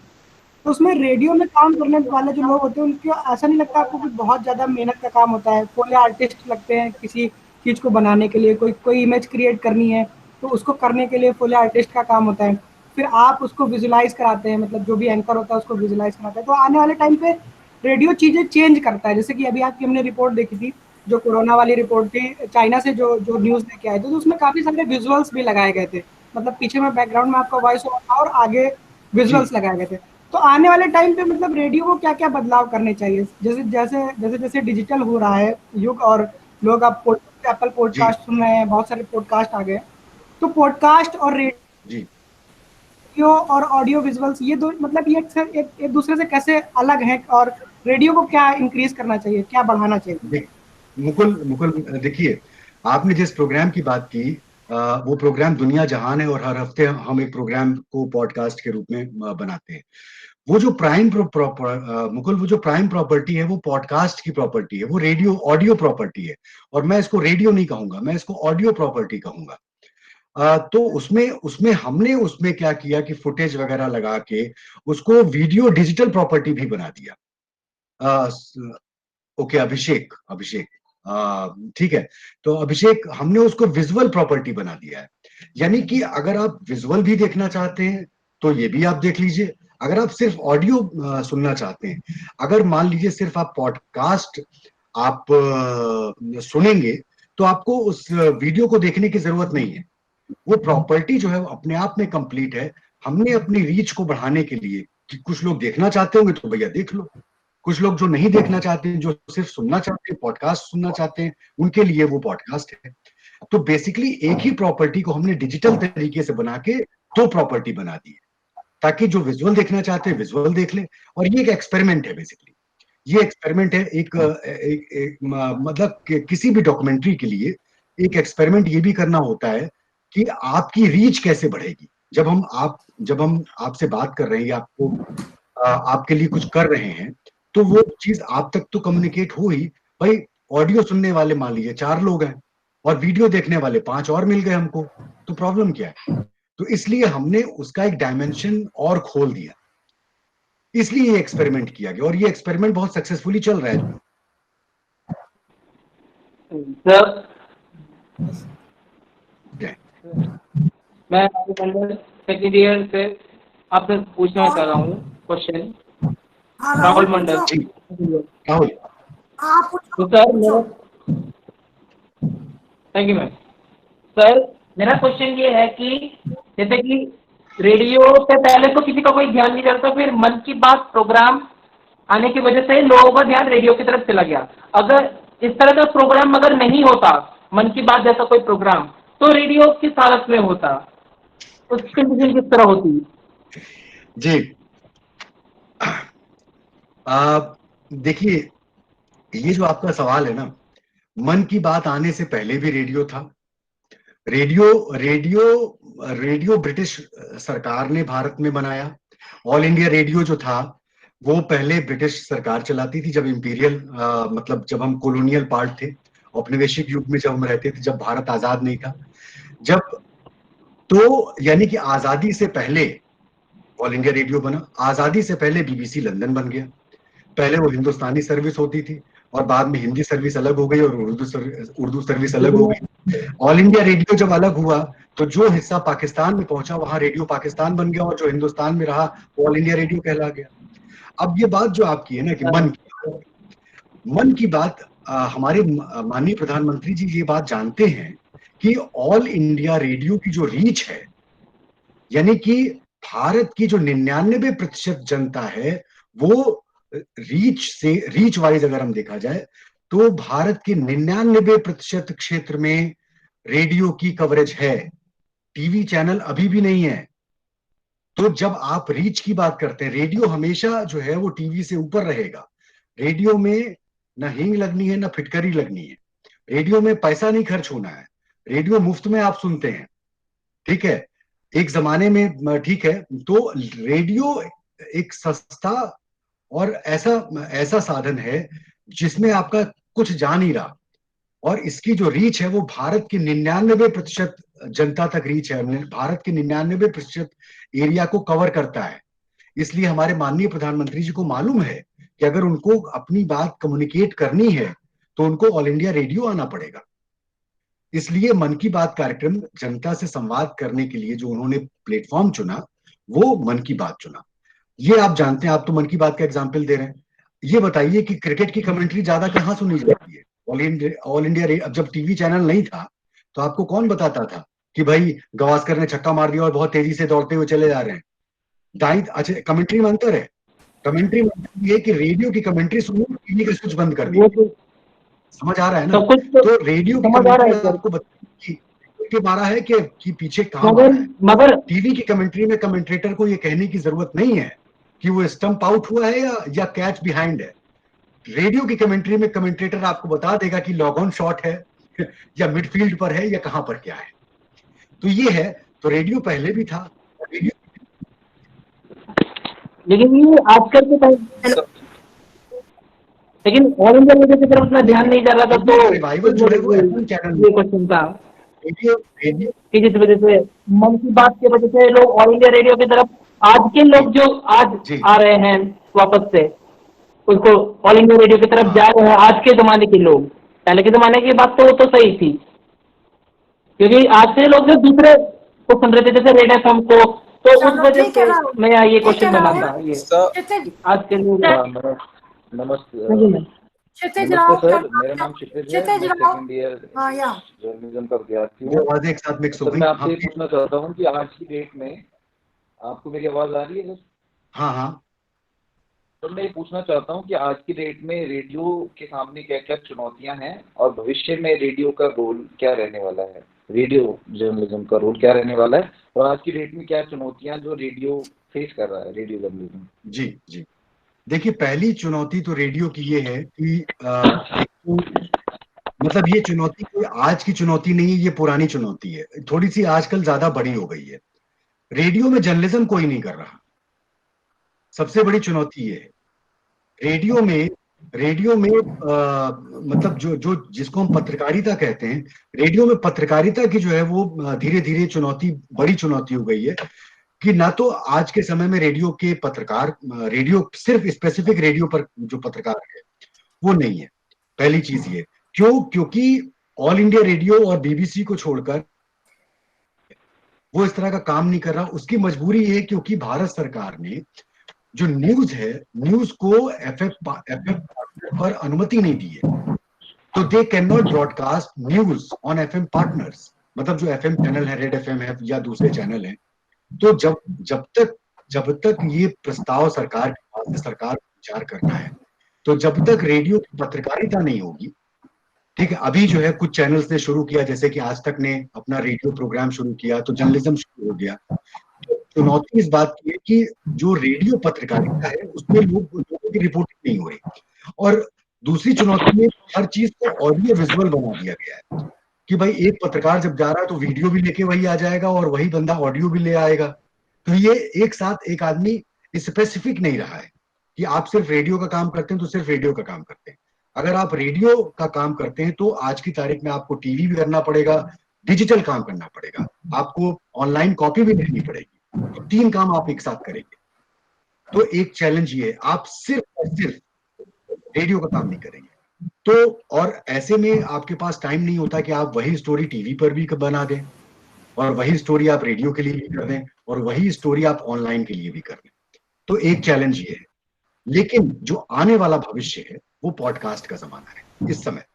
तो उसमें रेडियो में काम करने वाले जो लोग होते हैं उनको ऐसा नहीं लगता आपको कि बहुत ज़्यादा मेहनत का काम होता है? कोई आर्टिस्ट लगते हैं किसी चीज़ को बनाने के लिए, कोई इमेज क्रिएट करनी है तो उसको करने के लिए फुल आर्टिस्ट का काम होता है, फिर आप उसको विजुलाइज कराते हैं, मतलब जो भी एंकर होता है उसको विजुलाइज कराता है। तो आने वाले टाइम पे रेडियो चीज़ें चेंज करता है, जैसे कि अभी आपकी हमने रिपोर्ट देखी थी, जो कोरोना वाली रिपोर्ट थी, चाइना से जो जो न्यूज़ लेके आए थे, तो उसमें काफ़ी सारे विजुअल्स भी लगाए गए थे, मतलब पीछे में बैकग्राउंड में आपका वॉइस ओवर था और आगे जी विजुअल्स लगाए गए थे। तो आने वाले टाइम पे मतलब रेडियो को क्या क्या बदलाव करने चाहिए, जैसे जैसे जैसे जैसे डिजिटल हो रहा है युग और लोग अब एप्पल जी पॉडकास्ट सुन रहे हैं, बहुत सारे पॉडकास्ट आ गए, तो पॉडकास्ट और जी रेडियो और ऑडियो विजुअल्स ये दो मतलब ये एक दूसरे से कैसे अलग हैं, और रेडियो को क्या इंक्रीज करना चाहिए, क्या बढ़ाना चाहिए? देख मुकुल मुकुल देखिए, आपने जिस प्रोग्राम की बात की वो प्रोग्राम दुनिया जहान है और हर हफ्ते हम एक प्रोग्राम को पॉडकास्ट के रूप में बनाते हैं। वो जो मुकुल, वो जो प्राइम प्रॉपर्टी है वो पॉडकास्ट की प्रॉपर्टी है, वो रेडियो ऑडियो प्रॉपर्टी है। और मैं इसको रेडियो नहीं कहूंगा, मैं इसको ऑडियो प्रॉपर्टी कहूंगा। तो उसमें उसमें हमने उसमें क्या किया कि फुटेज वगैरह लगा के उसको वीडियो डिजिटल प्रॉपर्टी भी बना दिया। ओके अभिषेक, अभिषेक ठीक है। तो अभिषेक, हमने उसको विजुअल प्रॉपर्टी बना दिया है, यानी कि अगर आप विजुअल भी देखना चाहते हैं तो ये भी आप देख लीजिए। अगर आप सिर्फ ऑडियो सुनना चाहते हैं, अगर मान लीजिए सिर्फ आप पॉडकास्ट आप सुनेंगे, तो आपको उस वीडियो को देखने की जरूरत नहीं है। वो प्रॉपर्टी जो है वो अपने आप में कंप्लीट है। हमने अपनी रीच को बढ़ाने के लिए, कि कुछ लोग देखना चाहते होंगे तो भैया देख लो, कुछ लोग जो नहीं देखना चाहते हैं, जो सिर्फ सुनना चाहते हैं, पॉडकास्ट सुनना चाहते हैं, उनके लिए वो पॉडकास्ट है। तो बेसिकली एक ही प्रॉपर्टी को हमने डिजिटल तरीके से बना के दो प्रॉपर्टी बना दी है, ताकि जो विजुअल देखना चाहते हैं विजुअल देख ले। और ये एक एक्सपेरिमेंट है, बेसिकली ये एक्सपेरिमेंट है मतलब किसी भी डॉक्यूमेंट्री के लिए एक एक्सपेरिमेंट ये भी करना होता है कि आपकी रीच कैसे बढ़ेगी। जब हम आपसे बात कर रहे हैं या आपके लिए कुछ कर रहे हैं, तो वो चीज आप तक तो कम्युनिकेट हो ही। भाई ऑडियो सुनने वाले मान लीजिए 4 लोग हैं और वीडियो देखने वाले 5 और मिल गए हमको, तो प्रॉब्लम क्या है? तो इसलिए हमने उसका एक डायमेंशन और खोल दिया, इसलिए ये एक्सपेरिमेंट किया गया और ये एक्सपेरिमेंट बहुत सक्सेसफुली चल रहा है। सर जय। मैं सेकेंड ईयर से आपसे पूछना चाह रहा हूँ क्वेश्चन। हाँ राहुल राहुल मंडल। जी राहुल। आप तो सर मेरा थैंक यू मैम। सर मेरा क्वेश्चन ये है कि जैसे कि रेडियो से पहले तो किसी का कोई ध्यान नहीं रहता, फिर मन की बात प्रोग्राम आने की वजह से लोगों का ध्यान रेडियो की तरफ चला गया। अगर इस तरह का प्रोग्राम अगर नहीं होता, मन की बात जैसा कोई प्रोग्राम, तो रेडियो किस हालत में होता, उसकी कंडीशन किस तरह होती? जी देखिए, ये जो आपका सवाल है ना, मन की बात आने से पहले भी रेडियो था। रेडियो रेडियो रेडियो ब्रिटिश सरकार ने भारत में बनाया। ऑल इंडिया रेडियो जो था वो पहले ब्रिटिश सरकार चलाती थी, जब इंपीरियल मतलब जब हम कॉलोनियल पार्ट थे, औपनिवेशिक युग में जब हम रहते थे, जब भारत आजाद नहीं था। जब तो यानी कि आजादी से पहले ऑल इंडिया रेडियो बना, आजादी से पहले बीबीसी लंदन बन गया। पहले वो हिंदुस्तानी सर्विस होती थी और बाद में हिंदी सर्विस अलग हो गई और उर्दू सर्विस अलग हो गई। ऑल इंडिया रेडियो जब अलग हुआ तो जो हिस्सा पाकिस्तान में पहुंचा वहां रेडियो पाकिस्तान बन गया और जो हिंदुस्तान में रहा वो ऑल इंडिया रेडियो कहला गया। अब ये बात जो आपकी है ना कि मन की बात, हमारे माननीय प्रधानमंत्री जी ये बात जानते हैं कि ऑल इंडिया रेडियो की जो रीच है, यानी कि भारत की जो 99% जनता है वो रीच वाइज अगर हम देखा जाए तो भारत के 99% क्षेत्र में रेडियो की कवरेज है, टीवी चैनल अभी भी नहीं है। तो जब आप रीच की बात करते हैं, रेडियो हमेशा जो है वो टीवी से ऊपर रहेगा। रेडियो में ना हींग लगनी है ना फिटकरी लगनी है, रेडियो में पैसा नहीं खर्च होना है, रेडियो मुफ्त में आप सुनते हैं, ठीक है। एक जमाने में ठीक है, तो रेडियो एक सस्ता और ऐसा ऐसा साधन है जिसमें आपका कुछ जा नहीं रहा और इसकी जो रीच है वो भारत की 99% जनता तक रीच है, भारत के 99% एरिया को कवर करता है। इसलिए हमारे माननीय प्रधानमंत्री जी को मालूम है कि अगर उनको अपनी बात कम्युनिकेट करनी है तो उनको ऑल इंडिया रेडियो आना पड़ेगा। इसलिए मन की बात कार्यक्रम जनता से संवाद करने के लिए जो उन्होंने प्लेटफॉर्म चुना वो मन की बात चुना। ये आप जानते हैं, आप तो मन की बात का एग्जाम्पल दे रहे हैं। ये बताइए कि क्रिकेट की कमेंट्री ज्यादा कहाँ सुनी जाती है? ऑल इंडिया जब टीवी चैनल नहीं था तो आपको कौन बताता था कि भाई गावस्कर ने छक्का मार दिया और बहुत तेजी से दौड़ते हुए चले जा रहे हैं? दाई अच्छा, कमेंट्री में अंतर है। कमेंट्री में ये कि रेडियो की कमेंट्री सुनो, टीवी का स्विच बंद कर दी। समझ आ रहा है ना? तो रेडियो की कमेंट्री आपको बताइए कि मारा है कि पीछे कहां मारा है। मगर टीवी की कमेंट्री में कमेंट्रेटर को ये कहने की जरूरत नहीं है कि वो स्टंप आउट हुआ है या कैच बिहाइंड है। रेडियो की कमेंट्री में कमेंट्रेटर आपको बता देगा कि लॉग ऑन शॉट है या मिडफील्ड पर है या कहां पर क्या है। तो ये है, तो रेडियो पहले भी था। रेडियो लेकिन ये आजकल के टाइम, लेकिन ऑल इंडिया रेडियो की तरफ उतना ध्यान नहीं जा रहा था, तो रिवाइवल जो है वो एफएम चैनल ये क्वेश्चन था रेडियो कि जिस वजह से मन की बात की वजह से लोग ऑल इंडिया रेडियो की तरफ, आज के लोग जो आज जी। आ रहे हैं वापस से, उसको ऑल इंडिया रेडियो की तरफ जा रहे हैं आज के जमाने के लोग। पहले के जमाने की बात तो वो तो सही थी, क्योंकि आज के लोग जो दूसरे को सुन रहे थे जैसे रेड एफएम को, तो उस चलो वजह ठीक है से राहुल, मैं ये ठीक है क्वेश्चन बना राहुल। था ये क्षितिज आज के लोग। नमस्ते क्षितिज नमस्ते राव सर, मेरा नाम क्षितिज है। मैं क्षितिज राव, सेकंड ईयर हाँ या जर्नलिज्म का विद्यार्थी वो हूँ। आवाजें एक साथ मिक्स हो सर गई। मैं आपसे ये हाँ पूछना चाहता हूँ कि आज की डेट में आपको मेरी आवाज आ रही है सर? हाँ हाँ। सर मैं ये पूछना चाहता हूँ कि आज की डेट में रेडियो के सामने क्या क्या चुनौतियाँ हैं और भविष्य में रेडियो का रोल क्या रहने वाला है, रेडियो जर्नलिज्म का रोल क्या रहने वाला है, और आज की डेट में क्या चुनौतियाँ जो रेडियो फेस कर रहा है, रेडियो जर्नलिज्म। जी जी, देखिए पहली चुनौती तो रेडियो की ये है कि एक तो मतलब ये चुनौती कोई आज की चुनौती नहीं है, ये पुरानी चुनौती है, थोड़ी सी आजकल ज्यादा बड़ी हो गई है। रेडियो में जर्नलिज्म कोई नहीं कर रहा, सबसे बड़ी चुनौती ये है। रेडियो में मतलब जो जो जिसको हम पत्रकारिता कहते हैं, रेडियो में पत्रकारिता की जो है वो धीरे धीरे चुनौती, बड़ी चुनौती हो गई है कि ना तो आज के समय में रेडियो के पत्रकार, रेडियो सिर्फ स्पेसिफिक रेडियो पर जो पत्रकार है वो नहीं है। पहली चीज ये क्योंकि ऑल इंडिया रेडियो और बीबीसी को छोड़कर वो इस तरह का काम नहीं कर रहा। उसकी मजबूरी है क्योंकि भारत सरकार ने जो न्यूज है, न्यूज को एफएम पर अनुमति नहीं दी है, तो they can not broadcast news on FM partners. मतलब जो एफएम चैनल है, रेड एफएम है या दूसरे चैनल हैं, तो जब तक ये प्रस्ताव सरकार के पास है, सरकार को विचार करना है, तो जब तक रेडियो की पत्रकारिता नहीं होगी, ठीक है। अभी जो है कुछ चैनल्स ने शुरू किया, जैसे कि आज तक ने अपना रेडियो प्रोग्राम शुरू किया, तो जर्नलिज्म शुरू हो गया। चुनौती इस बात की है कि जो रेडियो पत्रकारिता है उसमें लोगों की रिपोर्टिंग नहीं हो रही, और दूसरी चुनौती में हर चीज को ऑडियो विजुअल बना दिया गया है कि भाई एक पत्रकार जब जा रहा है तो वीडियो भी लेके वही आ जाएगा और वही बंदा ऑडियो भी ले आएगा। तो ये एक साथ एक आदमी स्पेसिफिक नहीं रहा है कि आप सिर्फ रेडियो का काम करते हैं तो सिर्फ रेडियो का काम करते हैं। अगर आप रेडियो का काम करते हैं तो आज की तारीख में आपको टीवी भी करना पड़ेगा, डिजिटल काम करना पड़ेगा, आपको ऑनलाइन कॉपी भी लिखनी पड़ेगी, तो 3 काम आप एक साथ करेंगे। तो एक चैलेंज ये है, आप सिर्फ और सिर्फ रेडियो का काम नहीं करेंगे। तो और ऐसे में आपके पास टाइम नहीं होता कि आप वही स्टोरी टीवी पर भी बना दें, और वही स्टोरी आप रेडियो के लिए भी कर दें, और वही स्टोरी आप ऑनलाइन के लिए भी कर दें। तो एक चैलेंज ये है। लेकिन जो आने वाला भविष्य है वो पॉडकास्ट का जमाना है इस समय।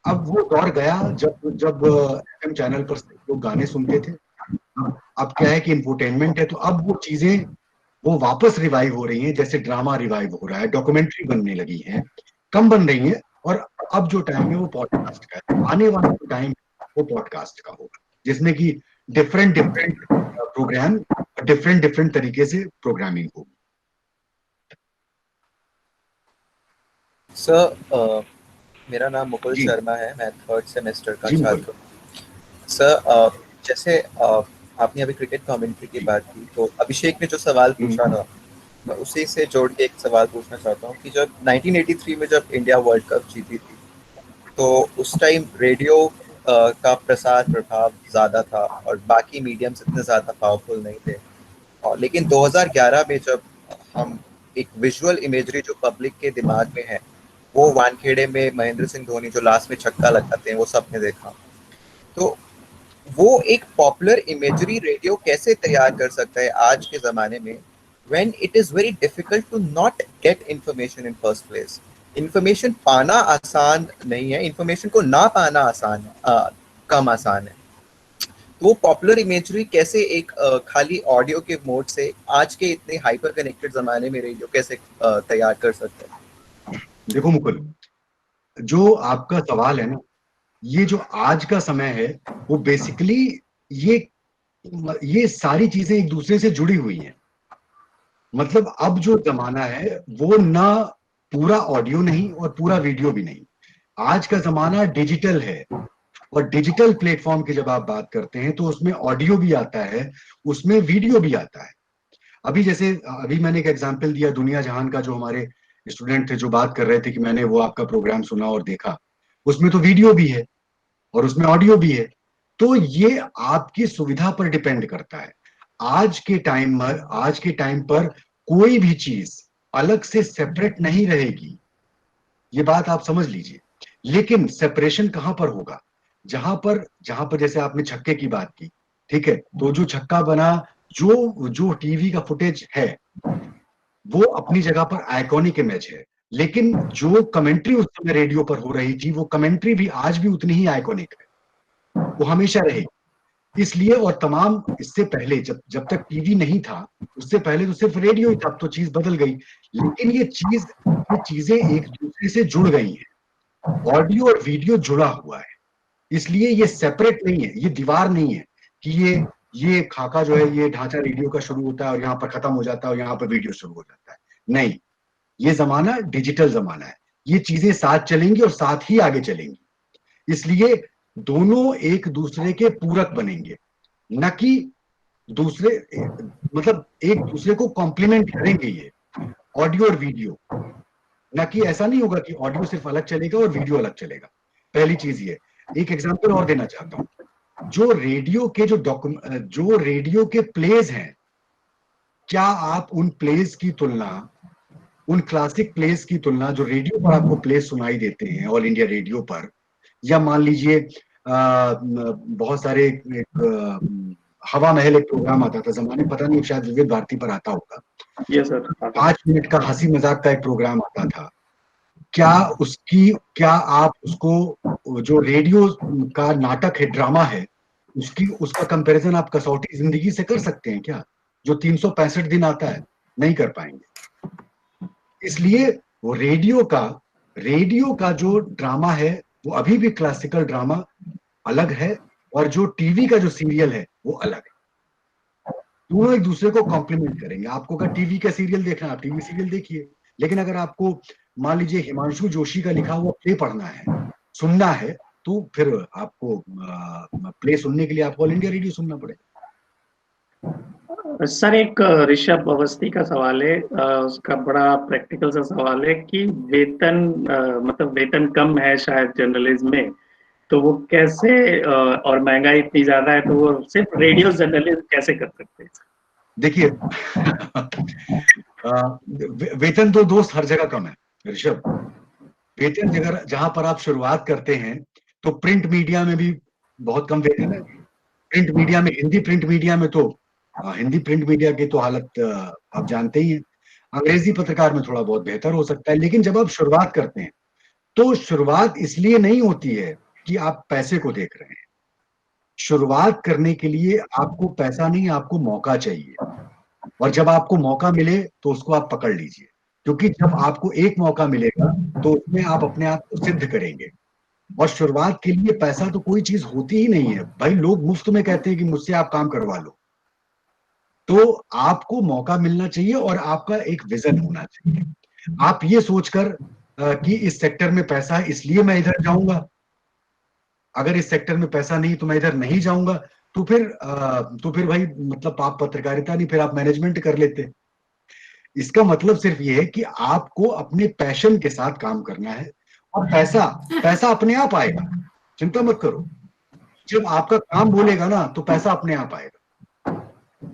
अब वो दौर गया जब जब एफएम चैनल पर लोग गाने सुनते थे। अब क्या है कि इंफोटेनमेंट है, तो अब वो चीजें वो वापस रिवाइव हो रही हैं, जैसे ड्रामा रिवाइव हो रहा है, डॉक्यूमेंट्री बनने लगी है, कम बन रही है। और अब जो टाइम है वो पॉडकास्ट का है, आने वाला जो टाइम वो पॉडकास्ट का होगा, जिसमें कि different different program, different different तरीके से प्रोग्रामिंग होगी। सर मेरा नाम मुकुल जी शर्मा है, मैं 3rd सेमेस्टर का जी मुकुल। छात्र हूँ। सर जैसे आपने अभी क्रिकेट कमेंट्री की बात की, तो अभिषेक ने जो सवाल पूछा था, मैं उसी से जोड़ के एक सवाल पूछना चाहता हूँ कि जब 1983 में जब इंडिया वर्ल्ड कप जीती थी, तो उस टाइम रेडियो का प्रसार प्रभाव ज़्यादा था और बाकी मीडियम्स इतने ज़्यादा पावरफुल नहीं थे। और लेकिन 2011 में जब हम एक विजुअल इमेजरी जो पब्लिक के दिमाग में है, वो वानखेड़े में महेंद्र सिंह धोनी जो लास्ट में छक्का लगाते हैं, वो सबने देखा। तो वो एक पॉपुलर इमेजरी रेडियो कैसे तैयार कर सकता है आज के ज़माने में, when it is very difficult to not get information in first place। Information पाना आसान नहीं है, इंफॉर्मेशन को ना पाना आसान है, कम आसान है। तो वो पॉपुलर इमेजरी कैसे एक खाली ऑडियो के मोड से आज के इतने हाइपर कनेक्टेड ज़माने में रेडियो कैसे तैयार कर सकते हैं? देखो मुकुल, जो आपका सवाल है ना, ये जो आज का समय है वो बेसिकली ये सारी चीजें एक दूसरे से जुड़ी हुई हैं। मतलब अब जो जमाना है वो ना पूरा ऑडियो नहीं और पूरा वीडियो भी नहीं। आज का जमाना डिजिटल है, और डिजिटल प्लेटफॉर्म की जब आप बात करते हैं तो उसमें ऑडियो भी आता है, उसमें वीडियो भी आता है। अभी मैंने एक एग्जांपल दिया दुनिया जहान का, जो हमारे स्टूडेंट थे जो बात कर रहे थे कि मैंने वो आपका प्रोग्राम सुना और देखा, उसमें तो वीडियो भी है और उसमें ऑडियो भी है। तो ये आपकी सुविधा पर डिपेंड करता है। आज के टाइम पर कोई भी चीज अलग से सेपरेट नहीं रहेगी, ये बात आप समझ लीजिए। लेकिन सेपरेशन कहां पर होगा? जहां पर जैसे आपने छक्के की बात की, ठीक है, तो जो छक्का बना, जो जो टीवी का फुटेज है वो अपनी जगह पर आइकॉनिक इमेज है, लेकिन जो कमेंट्री उस समय रेडियो पर हो रही थी वो कमेंट्री भी आज भी उतनी ही आइकॉनिक है, वो हमेशा रहेगी। इसलिए, और तमाम इससे पहले जब तक टीवी नहीं था, उससे पहले तो सिर्फ रेडियो ही था, अब तो चीज बदल गई। लेकिन ये चीजें एक दूसरे से जुड़ गई हैं, ऑडियो और वीडियो जुड़ा हुआ है। इसलिए ये सेपरेट नहीं है, ये दीवार नहीं है कि ये खाका जो है, ये ढांचा रेडियो का शुरू होता है और यहाँ पर खत्म हो जाता है और यहाँ पर वीडियो शुरू हो जाता है। नहीं, ये जमाना डिजिटल जमाना है, ये चीजें साथ चलेंगी और साथ ही आगे चलेंगी। इसलिए दोनों एक दूसरे के पूरक बनेंगे, न कि दूसरे, मतलब एक दूसरे को कॉम्प्लीमेंट करेंगे ये ऑडियो और वीडियो। न कि ऐसा नहीं होगा कि ऑडियो सिर्फ अलग चलेगा और वीडियो अलग चलेगा। पहली चीज ये। एक एग्जांपल और देना चाहता हूं, जो रेडियो के प्लेज हैं, क्या आप उन प्लेज की तुलना, उन क्लासिक प्लेस की तुलना जो रेडियो पर आपको प्लेस सुनाई देते हैं ऑल इंडिया रेडियो पर, या मान लीजिए बहुत सारे हवा महल एक प्रोग्राम आता था जमाने, पता नहीं शायद विविध भारती पर आता होगा, यस सर, 5 मिनट का हंसी मजाक का एक प्रोग्राम आता था। क्या आप उसको, जो रेडियो का नाटक है, ड्रामा है, उसका कंपैरिजन आप कसौटी जिंदगी से कर सकते हैं क्या, जो 365 दिन आता है? नहीं कर पाएंगे। इसलिए वो रेडियो का जो ड्रामा है वो अभी भी क्लासिकल ड्रामा अलग है, और जो टीवी का जो सीरियल है वो अलग है। दोनों एक दूसरे को कॉम्प्लीमेंट करेंगे। आपको अगर टीवी का सीरियल देखना है, आप टीवी सीरियल देखिए, लेकिन अगर आपको मान लीजिए हिमांशु जोशी का लिखा हुआ प्ले पढ़ना है, सुनना है, तो फिर आपको प्ले सुनने के लिए आपको ऑल इंडिया रेडियो सुनना पड़ेगा। सर एक ऋषभ अवस्थी का सवाल है, उसका बड़ा प्रैक्टिकल सा सवाल है कि वेतन मतलब वेतन कम है शायद जर्नलिज्म में, तो वो कैसे, और महंगाई इतनी ज्यादा है, तो वो सिर्फ रेडियो जर्नलिज्म कैसे कर सकते हैं? देखिए वेतन तो दोस्त हर जगह कम है ऋषभ, वेतन जहां पर आप शुरुआत करते हैं, तो प्रिंट मीडिया में भी बहुत कम वेतन है। प्रिंट मीडिया में, हिंदी प्रिंट मीडिया में तो हिंदी प्रिंट मीडिया की तो हालत आप जानते ही हैं। अंग्रेजी पत्रकार में थोड़ा बहुत बेहतर हो सकता है, लेकिन जब आप शुरुआत करते हैं तो शुरुआत इसलिए नहीं होती है कि आप पैसे को देख रहे हैं। शुरुआत करने के लिए आपको पैसा नहीं, आपको मौका चाहिए, और जब आपको मौका मिले तो उसको आप पकड़ लीजिए, क्योंकि जब आपको एक मौका मिलेगा तो उसमें आप अपने आप को सिद्ध करेंगे। और शुरुआत के लिए पैसा तो कोई चीज होती ही नहीं है भाई। लोग मुफ्त में कहते हैं कि मुझसे आप काम करवा लो। तो आपको मौका मिलना चाहिए और आपका एक विजन होना चाहिए। आप ये सोचकर कि इस सेक्टर में पैसा है इसलिए मैं इधर जाऊंगा, अगर इस सेक्टर में पैसा नहीं तो मैं इधर नहीं जाऊंगा, तो फिर भाई मतलब आप पत्रकारिता नहीं, फिर आप मैनेजमेंट कर लेते। इसका मतलब सिर्फ ये है कि आपको अपने पैशन के साथ काम करना है, और पैसा अपने आप आएगा, चिंता मत करो। जब आपका काम बोलेगा ना तो पैसा अपने आप आएगा।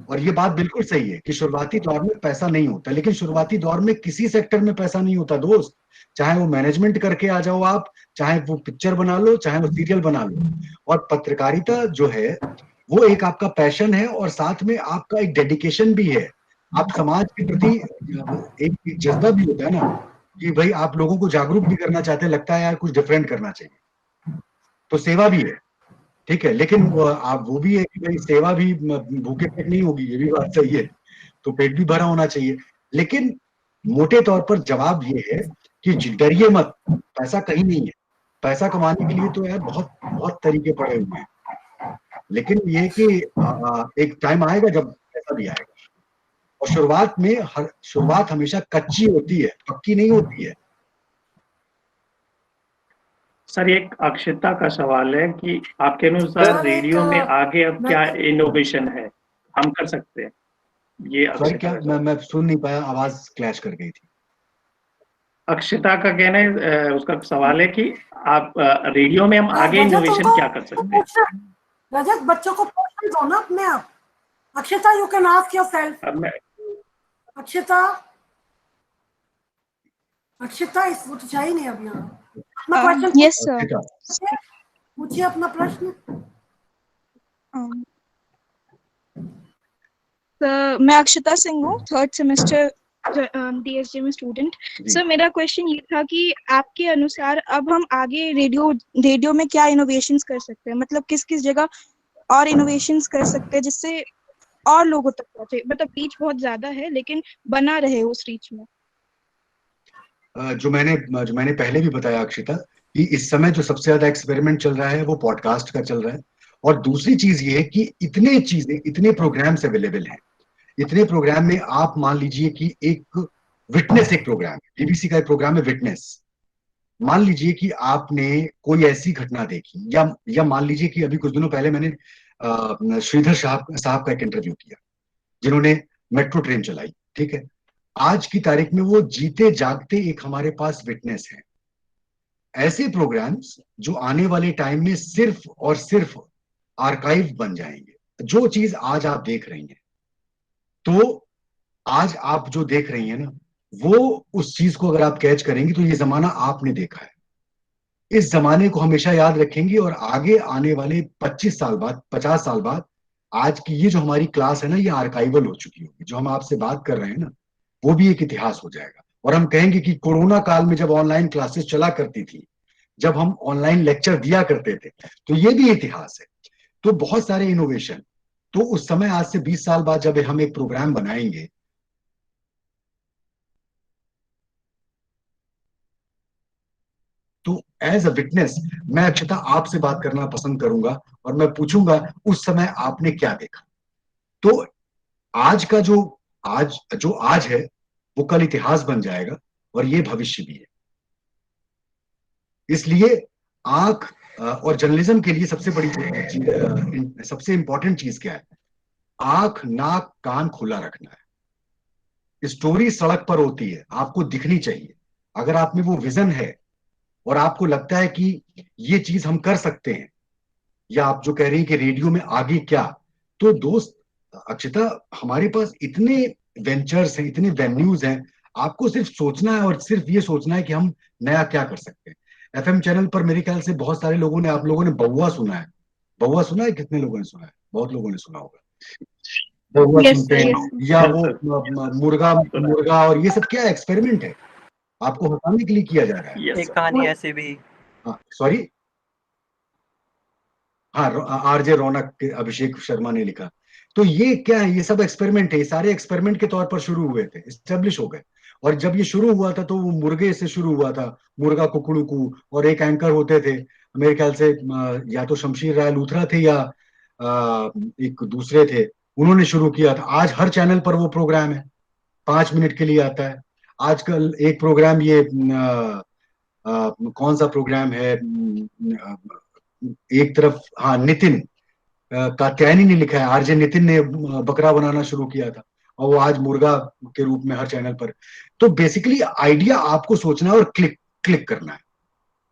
और ये बात बिल्कुल सही है कि शुरुआती दौर में पैसा नहीं होता, लेकिन शुरुआती दौर में किसी सेक्टर में पैसा नहीं होता दोस्त। चाहे वो मैनेजमेंट करके आ जाओ आप, चाहे वो पिक्चर बना लो, चाहे वो सीरियल बना लो। और पत्रकारिता जो है वो एक आपका पैशन है, और साथ में आपका एक डेडिकेशन भी है। आप समाज के प्रति एक जज्बा भी होता है ना, कि भाई आप लोगों को जागरूक भी करना चाहते हैं, लगता है यार कुछ डिफरेंट करना चाहिए, तो सेवा भी है, ठीक है। लेकिन वो भी है कि भाई सेवा भी भूखे पेट नहीं होगी, ये भी बात सही है, तो पेट भी भरा होना चाहिए। लेकिन मोटे तौर पर जवाब ये है कि डरिए मत, पैसा कहीं नहीं है। पैसा कमाने के लिए तो यार बहुत बहुत तरीके पड़े हुए हैं, लेकिन ये कि एक टाइम आएगा जब पैसा भी आएगा। और शुरुआत हमेशा कच्ची होती है, पक्की नहीं होती है। सर एक अक्षता का सवाल है कि आपके अनुसार रेडियो में आगे अब क्या इनोवेशन है हम कर सकते हैं? ये सॉरी क्या, मैं सुन नहीं पाया, आवाज क्लैश कर गई थी। अक्षता का कहना है, उसका सवाल है कि आप रेडियो में हम आगे इनोवेशन क्या कर सकते हैं? रजत, बच्चों को प्रश्न दो ना अपने आप। अक्षता, यू कैन आस्क योरसेल्फ। अक्षता इस वो तो चाहिए नहीं अब यहाँ। यस सर, पूछिए अपना प्रश्न। मैं अक्षता सिंह हूँ, 3rd सेमेस्टर DSJ में स्टूडेंट। सर मेरा क्वेश्चन ये था कि आपके अनुसार अब हम आगे रेडियो में क्या इनोवेशंस कर सकते हैं, मतलब किस किस जगह और इनोवेशंस कर सकते हैं जिससे और लोगों तक पहुंचे, मतलब रीच बहुत ज्यादा है लेकिन बना रहे उस रीच में। जो मैंने पहले भी बताया अक्षिता, कि इस समय जो सबसे ज्यादा एक्सपेरिमेंट चल रहा है वो पॉडकास्ट का चल रहा है। और दूसरी चीज ये है कि इतने प्रोग्राम्स अवेलेबल हैं। इतने प्रोग्राम में आप मान लीजिए कि एक प्रोग्राम है, BBC का एक प्रोग्राम है विटनेस। मान लीजिए कि आपने कोई ऐसी घटना देखी, या मान लीजिए कि अभी कुछ दिनों पहले मैंने श्रीधर साहब का एक इंटरव्यू किया, जिन्होंने मेट्रो ट्रेन चलाई, ठीक है। आज की तारीख में वो जीते जागते एक हमारे पास विटनेस है। ऐसे प्रोग्राम्स जो आने वाले टाइम में सिर्फ और सिर्फ आर्काइव बन जाएंगे। जो चीज आज आप देख रही हैं, तो आज आप जो देख रही हैं ना, वो उस चीज को अगर आप कैच करेंगी तो ये जमाना आपने देखा है, इस जमाने को हमेशा याद रखेंगी। और आगे आने वाले 25 साल बाद, 50 साल बाद, आज की ये जो हमारी क्लास है ना, ये आर्काइवल हो चुकी होगी। जो हम आपसे बात कर रहे हैं ना, वो भी एक इतिहास हो जाएगा। और हम कहेंगे कि कोरोना काल में जब ऑनलाइन क्लासेस चला करती थी, जब हम ऑनलाइन लेक्चर दिया करते थे, तो ये भी इतिहास है। तो बहुत सारे इनोवेशन, तो उस समय आज से 20 साल बाद जब हम एक प्रोग्राम बनाएंगे, तो एज अ विटनेस मैं अक्षता आपसे बात करना पसंद करूंगा, और मैं पूछूंगा उस समय आपने क्या देखा। तो आज का जो आज है वो कल इतिहास बन जाएगा, और ये भविष्य भी है। इसलिए आंख और जर्नलिज्म के लिए सबसे बड़ी सबसे इंपॉर्टेंट चीज क्या है? आंख, नाक, कान खुला रखना है। स्टोरी सड़क पर होती है, आपको दिखनी चाहिए। अगर आप में वो विजन है और आपको लगता है कि ये चीज हम कर सकते हैं, या आप जो कह रही हैं कि रेडियो में आगे क्या, तो दोस्त अक्षता, हमारे पास इतने वेंचर्स हैं, इतने वेन्यूज हैं। आपको सिर्फ सोचना है, और सिर्फ ये सोचना है कि हम नया क्या कर सकते हैं। एफएम चैनल पर मेरे ख्याल से बहुत सारे लोगों ने, आप लोगों ने बउआ सुना है? बउआ सुना है? कितने लोगों ने सुना है? बहुत लोगों ने सुना होगा। बउआ यस सुनते सर, हैं, यस या यस वो सर, मुर्गा सुना है। मुर्गा, और ये सब क्या एक्सपेरिमेंट है, आपको हटाने के लिए किया जा रहा है। यस एक सर। कहानी ऐसी भी, हाँ सॉरी, हाँ आरजे रौनक के अभिषेक शर्मा ने लिखा। तो ये क्या है, ये सब एक्सपेरिमेंट है, ये सारे एक्सपेरिमेंट के तौर पर शुरू हुए थे, एस्टेब्लिश हो गए। और जब ये शुरू हुआ था तो वो मुर्गे से शुरू हुआ था, मुर्गा कुकड़ू, और एक एंकर होते थे मेरे ख्याल से, या तो शमशीर राय लूथरा थे, या एक दूसरे थे, उन्होंने शुरू किया था। आज हर चैनल पर वो प्रोग्राम है, 5 मिनट के लिए आता है। आजकल एक प्रोग्राम ये कौन सा प्रोग्राम है, एक तरफ, हाँ नितिन कात्यायनी ने लिखा है, आरजे नितिन ने बकरा बनाना शुरू किया था, और वो आज मुर्गा के रूप में हर चैनल पर। तो बेसिकली आइडिया आपको सोचना है और क्लिक क्लिक करना है।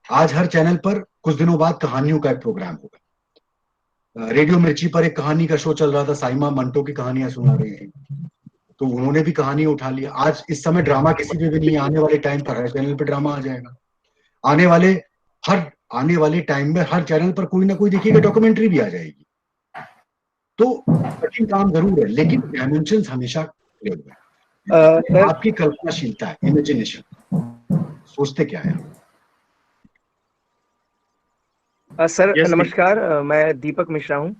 आज हर चैनल पर कुछ दिनों बाद कहानियों का एक प्रोग्राम होगा। रेडियो मिर्ची पर एक कहानी का शो चल रहा था, साइमा मंटो की कहानियां सुना रही थी, तो उन्होंने भी कहानी उठा लिया। आज इस समय ड्रामा किसी पे भी नहीं है, आने वाले टाइम पर हर चैनल पर ड्रामा आ जाएगा। आने वाले हर आने वाले टाइम में हर चैनल पर कोई ना कोई देखिएगा डॉक्यूमेंट्री भी आ जाएगी। तो कठिन काम जरूर है, लेकिन डायमेंशंस हमेशा खुले हुए हैं। सर आपकी कल्पनाशीलता है, इमेजिनेशन, सोचते क्या है आप। सर यस नमस्कार, मैं दीपक मिश्रा हूँ,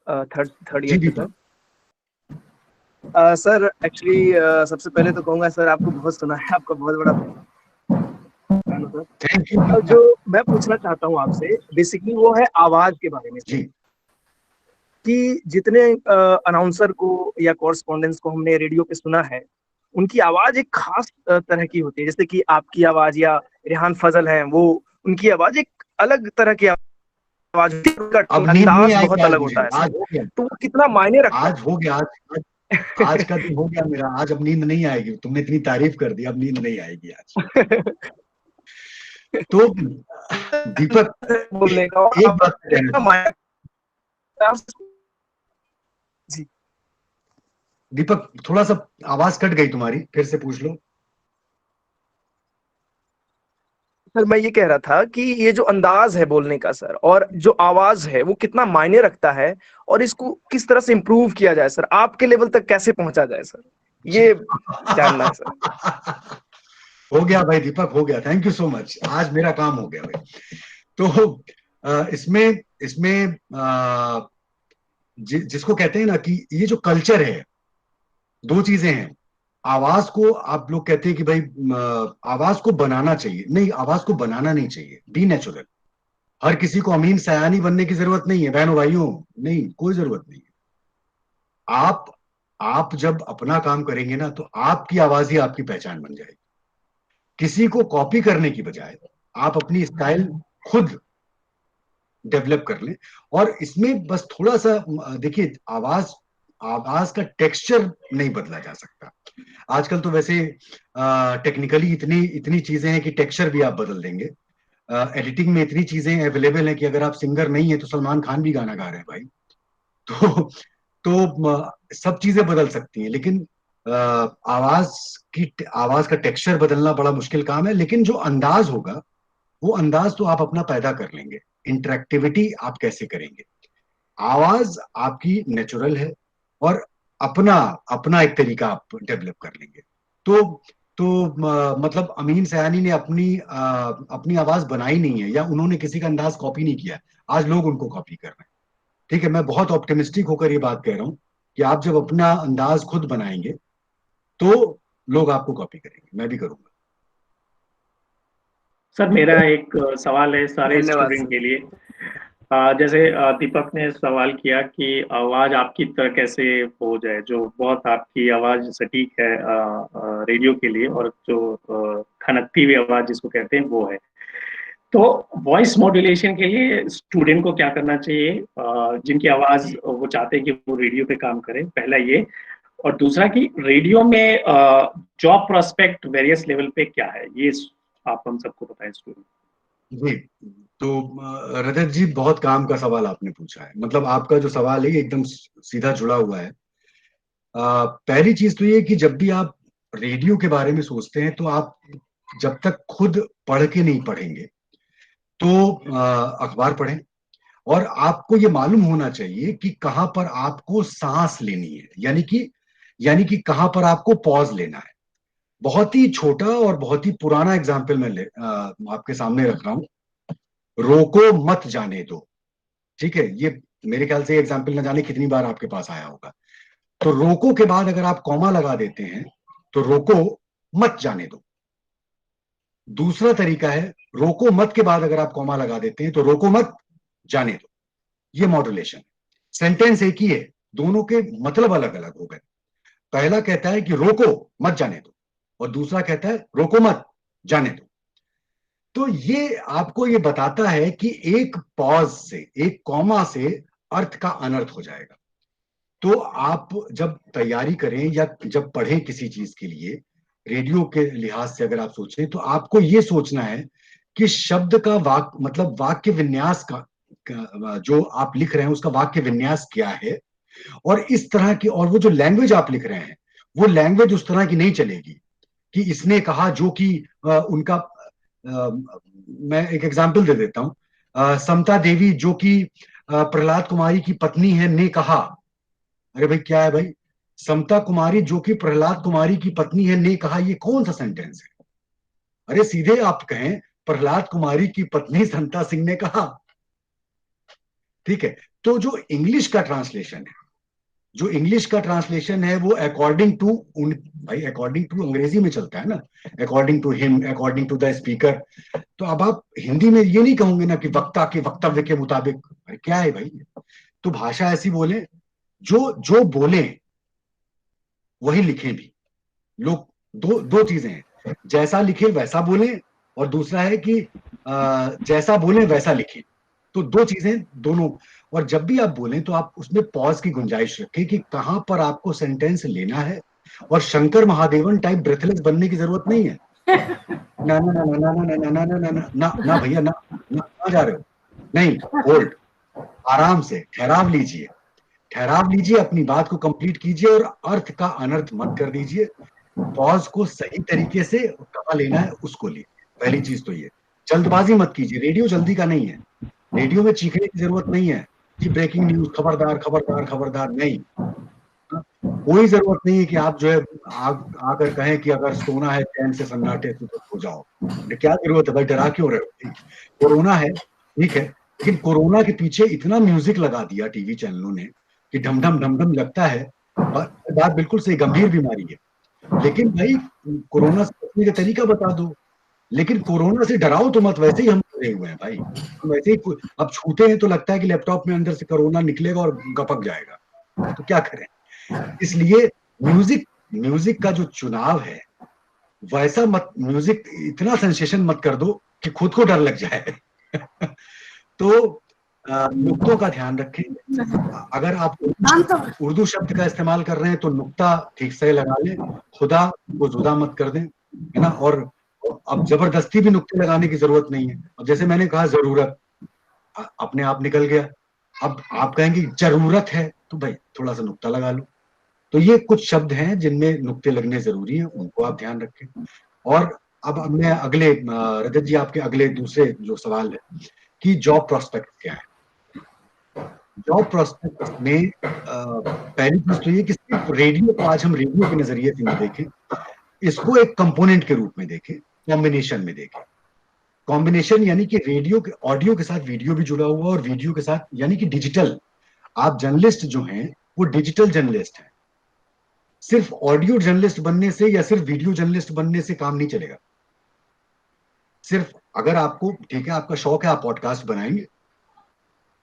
थर्ड जी ईयर दीपक। सर। सर एक्चुअली सबसे पहले तो कहूँगा सर, आपको बहुत सुना है, आपका बहुत बड़ा fan हूं सर। थैंक यू जो मैं पूछना चाहता हूँ आपसे बेसिकली वो है आवाज के बारे में सर। जी। कि जितने अनाउंसर को या कॉरेस्पॉन्डेंट्स को हमने रेडियो पे सुना है, उनकी आवाज एक खास तरह की होती है। जैसे कि आपकी आवाज या रेहान फजल हैं, वो उनकी आवाज एक अलग तरह की आवाज होती है, उनका अब नींद नहीं अंदाज आएगी बहुत आज अलग मुझे, होता है सर। आज हो गया, तो वो कितना मायने रखता आज हो गया, आज का दिन हो गया मेरा, आज अब नींद नहीं आएगी। तुमने इतनी तारीफ कर दी, अब नींद नहीं आएगी आज। तो दीपक, बोलने का एक बात कहना कितना मायने जी दीपक, थोड़ा सा आवाज कट गई तुम्हारी, फिर से पूछ लो। सर, मैं ये कह रहा था कि ये जो अंदाज है बोलने का सर, और जो आवाज है वो कितना मायने रखता है, और इसको किस तरह से इम्प्रूव किया जाए सर, आपके लेवल तक कैसे पहुंचा जाए सर, ये जानना है सर। हो गया भाई दीपक, हो गया, थैंक यू सो मच, आज मेरा काम हो गया भाई। तो इसमें इसमें जिसको कहते हैं ना कि ये जो कल्चर है, दो चीजें हैं। आवाज को आप लोग कहते हैं कि भाई आवाज को बनाना चाहिए, नहीं, आवाज को बनाना नहीं चाहिए, बी नेचुरल। हर किसी को अमीन सयानी बनने की जरूरत नहीं है बहनों भाइयों, नहीं, कोई जरूरत नहीं है। आप जब अपना काम करेंगे ना, तो आपकी आवाज ही आपकी पहचान बन जाएगी। किसी को कॉपी करने की बजाय आप अपनी स्टाइल खुद डेवलप कर लें। और इसमें बस थोड़ा सा देखिए, आवाज का टेक्सचर नहीं बदला जा सकता। आजकल तो वैसे टेक्निकली इतनी इतनी चीजें हैं कि टेक्सचर भी आप बदल देंगे। एडिटिंग में इतनी चीजें अवेलेबल हैं कि अगर आप सिंगर नहीं है तो सलमान खान भी गाना गा रहे हैं भाई। तो सब चीजें बदल सकती हैं, लेकिन आवाज का टेक्सचर बदलना बड़ा मुश्किल काम है। लेकिन जो अंदाज होगा, वो अंदाज तो आप अपना पैदा कर लेंगे। इंटरेक्टिविटी आप कैसे करेंगे, आवाज आपकी नेचुरल है, और अपना अपना एक तरीका आप डेवलप कर लेंगे। तो मतलब अमीन सयानी ने अपनी आवाज बनाई नहीं है, या उन्होंने किसी का अंदाज कॉपी नहीं किया, आज लोग उनको कॉपी कर रहे हैं। ठीक है, मैं बहुत ऑप्टिमिस्टिक होकर ये बात कह रहा हूं कि आप जब अपना अंदाज खुद बनाएंगे तो लोग आपको कॉपी करेंगे, मैं भी करूंगा। सर, मेरा एक सवाल है सारे धन्यवाद स्टूडेंट सर। के लिए। जैसे दीपक ने सवाल किया कि आवाज आपकी तरह कैसे हो जाए, जो बहुत आपकी आवाज सटीक है रेडियो के लिए, और जो खनकती हुई आवाज जिसको कहते हैं वो है। तो वॉइस मॉड्यूलेशन के लिए स्टूडेंट को क्या करना चाहिए, जिनकी आवाज वो चाहते हैं कि वो रेडियो पे काम करे, पहला ये। और दूसरा कि रेडियो में जॉब प्रोस्पेक्ट वेरियस लेवल पे क्या है, ये आप हम सबको बताएं स्टूडेंट। जी, तो रजत जी, बहुत काम का सवाल आपने पूछा है। मतलब आपका जो सवाल है ये एकदम सीधा जुड़ा हुआ है। पहली चीज तो ये कि जब भी आप रेडियो के बारे में सोचते हैं तो आप जब तक खुद पढ़ के नहीं पढ़ेंगे तो अखबार पढ़ें। और आपको ये मालूम होना चाहिए कि कहां पर आपको सांस लेनी है, यानी कि कहां पर आपको पॉज लेना है। बहुत ही छोटा और बहुत ही पुराना एग्जाम्पल मैं आपके सामने रख रहा हूं, रोको मत जाने दो। ठीक है, ये मेरे ख्याल से एग्जाम्पल न जाने कितनी बार आपके पास आया होगा। तो रोको के बाद अगर आप कॉमा लगा देते हैं तो रोको मत जाने दो। दूसरा तरीका है, रोको मत के बाद अगर आप कॉमा लगा देते हैं तो रोको मत जाने दो। ये मॉड्यूलेशन, सेंटेंस एक ही है, दोनों के मतलब अलग अलग हो गए। पहला कहता है कि रोको मत जाने दो, और दूसरा कहता है रोको मत जाने दो। तो ये आपको ये बताता है कि एक पॉज से, एक कॉमा से अर्थ का अनर्थ हो जाएगा। तो आप जब तैयारी करें या जब पढ़ें किसी चीज के लिए, रेडियो के लिहाज से अगर आप सोचें, तो आपको ये सोचना है कि शब्द का मतलब वाक्य विन्यास का जो आप लिख रहे हैं उसका वाक्य विन्यास क्या है, और इस तरह की, और वो जो लैंग्वेज आप लिख रहे हैं वो लैंग्वेज उस तरह की नहीं चलेगी कि इसने कहा जो कि उनका मैं एक एग्जांपल दे देता हूं, समता देवी जो कि प्रहलाद कुमारी की पत्नी है ने कहा। अरे भाई क्या है भाई, समता कुमारी जो कि प्रहलाद कुमारी की पत्नी है ने कहा, ये कौन सा सेंटेंस है? अरे सीधे आप कहें प्रहलाद कुमारी की पत्नी समता सिंह ने कहा। ठीक है, तो जो इंग्लिश का ट्रांसलेशन है, जो इंग्लिश का ट्रांसलेशन है वो अकॉर्डिंग टू भाई अकॉर्डिंग टू अंग्रेजी में चलता है ना, according to him, according to the speaker. तो अब आप हिंदी में ये नहीं कहोगे ना कि वक्ता के वक्तव्य के मुताबिक। अरे क्या है भाई, तो भाषा ऐसी बोले, जो जो बोले वही लिखे भी। लोग दो दो चीजें हैं, जैसा लिखे वैसा बोले, और दूसरा है कि जैसा बोले वैसा लिखे। तो दो चीजें दोनों। और जब भी आप बोलें तो आप उसमें पॉज की गुंजाइश रखें कि कहां पर आपको सेंटेंस लेना है। और शंकर महादेवन टाइप ब्रेथलेस बनने की जरूरत नहीं है। ना ना ना ना ना ना ना ना ना ना ना ना भैया, ना ना जा रहे हो, नहीं, होल्ड, आराम से ठहराव लीजिए, ठहराव लीजिए, अपनी बात को कंप्लीट कीजिए और अर्थ का अनर्थ मत कर दीजिए। पॉज को सही तरीके से कहाँ लेना है उसको लीजिए। पहली चीज तो ये, जल्दबाजी मत कीजिए। रेडियो जल्दी का नहीं है, रेडियो में चीखने की जरूरत नहीं है कि ब्रेकिंग न्यूज, खबरदार खबरदार खबरदार, नहीं। कोई जरूरत नहीं है कि आप जो है आकर कहें कि अगर सोना है चैन से सन्नाटे तो हो जाओ। क्या जरूरत है भाई, डरा क्यों रहे हो? कोरोना है, ठीक है, लेकिन कोरोना के पीछे इतना म्यूजिक लगा दिया टीवी चैनलों ने कि ढमढम ढमढम लगता है। बात बिल्कुल सही, गंभीर बीमारी है, लेकिन भाई कोरोना से बचने का तरीका बता दो। लेकिन कोरोना से डराओ तो मत, वैसे ही हम डरे हुए हैं भाई। वैसे ही अब छूते हैं तो लगता है कि लैपटॉप में अंदर से कोरोना निकलेगा और गपक जाएगा, तो क्या करें। इसलिए म्यूजिक का जो चुनाव है वैसा मत, म्यूजिक इतना सेंसेशन मत कर दो कि खुद को डर लग जाए। तो नुक्तों का ध्यान रखें। अगर आप उर्दू शब्द का इस्तेमाल कर रहे हैं तो नुक्ता ठीक से लगा लें, खुदा को जुदा मत कर दें, है ना। और अब जबरदस्ती भी नुक्ते लगाने की जरूरत नहीं है। अब जैसे मैंने कहा जरूरत, अपने आप निकल गया। अब आप कहेंगे जरूरत है तो भाई थोड़ा सा नुक्ता लगा लो। तो ये कुछ शब्द हैं जिनमें नुक्ते लगने जरूरी हैं, उनको आप ध्यान रखें। और अब मैं अगले, रजत जी आपके अगले दूसरे जो सवाल है कि जॉब प्रोस्पेक्ट क्या है। जॉब प्रोस्पेक्ट में पहली चीज तो ये कि सिर्फ रेडियो को आज हम रेडियो के नजरिए से नहीं देखें, इसको एक कंपोनेंट के रूप में देखें, कॉम्बिनेशन में देखें। कॉम्बिनेशन यानी कि रेडियो के ऑडियो के साथ वीडियो भी जुड़ा हुआ, और वीडियो के साथ यानी कि डिजिटल। आप जर्नलिस्ट जो हैं वो डिजिटल जर्नलिस्ट हैं। सिर्फ ऑडियो जर्नलिस्ट बनने से या सिर्फ वीडियो जर्नलिस्ट बनने से काम नहीं चलेगा। सिर्फ अगर आपको, ठीक है, आपका शौक है, आप पॉडकास्ट बनाएंगे।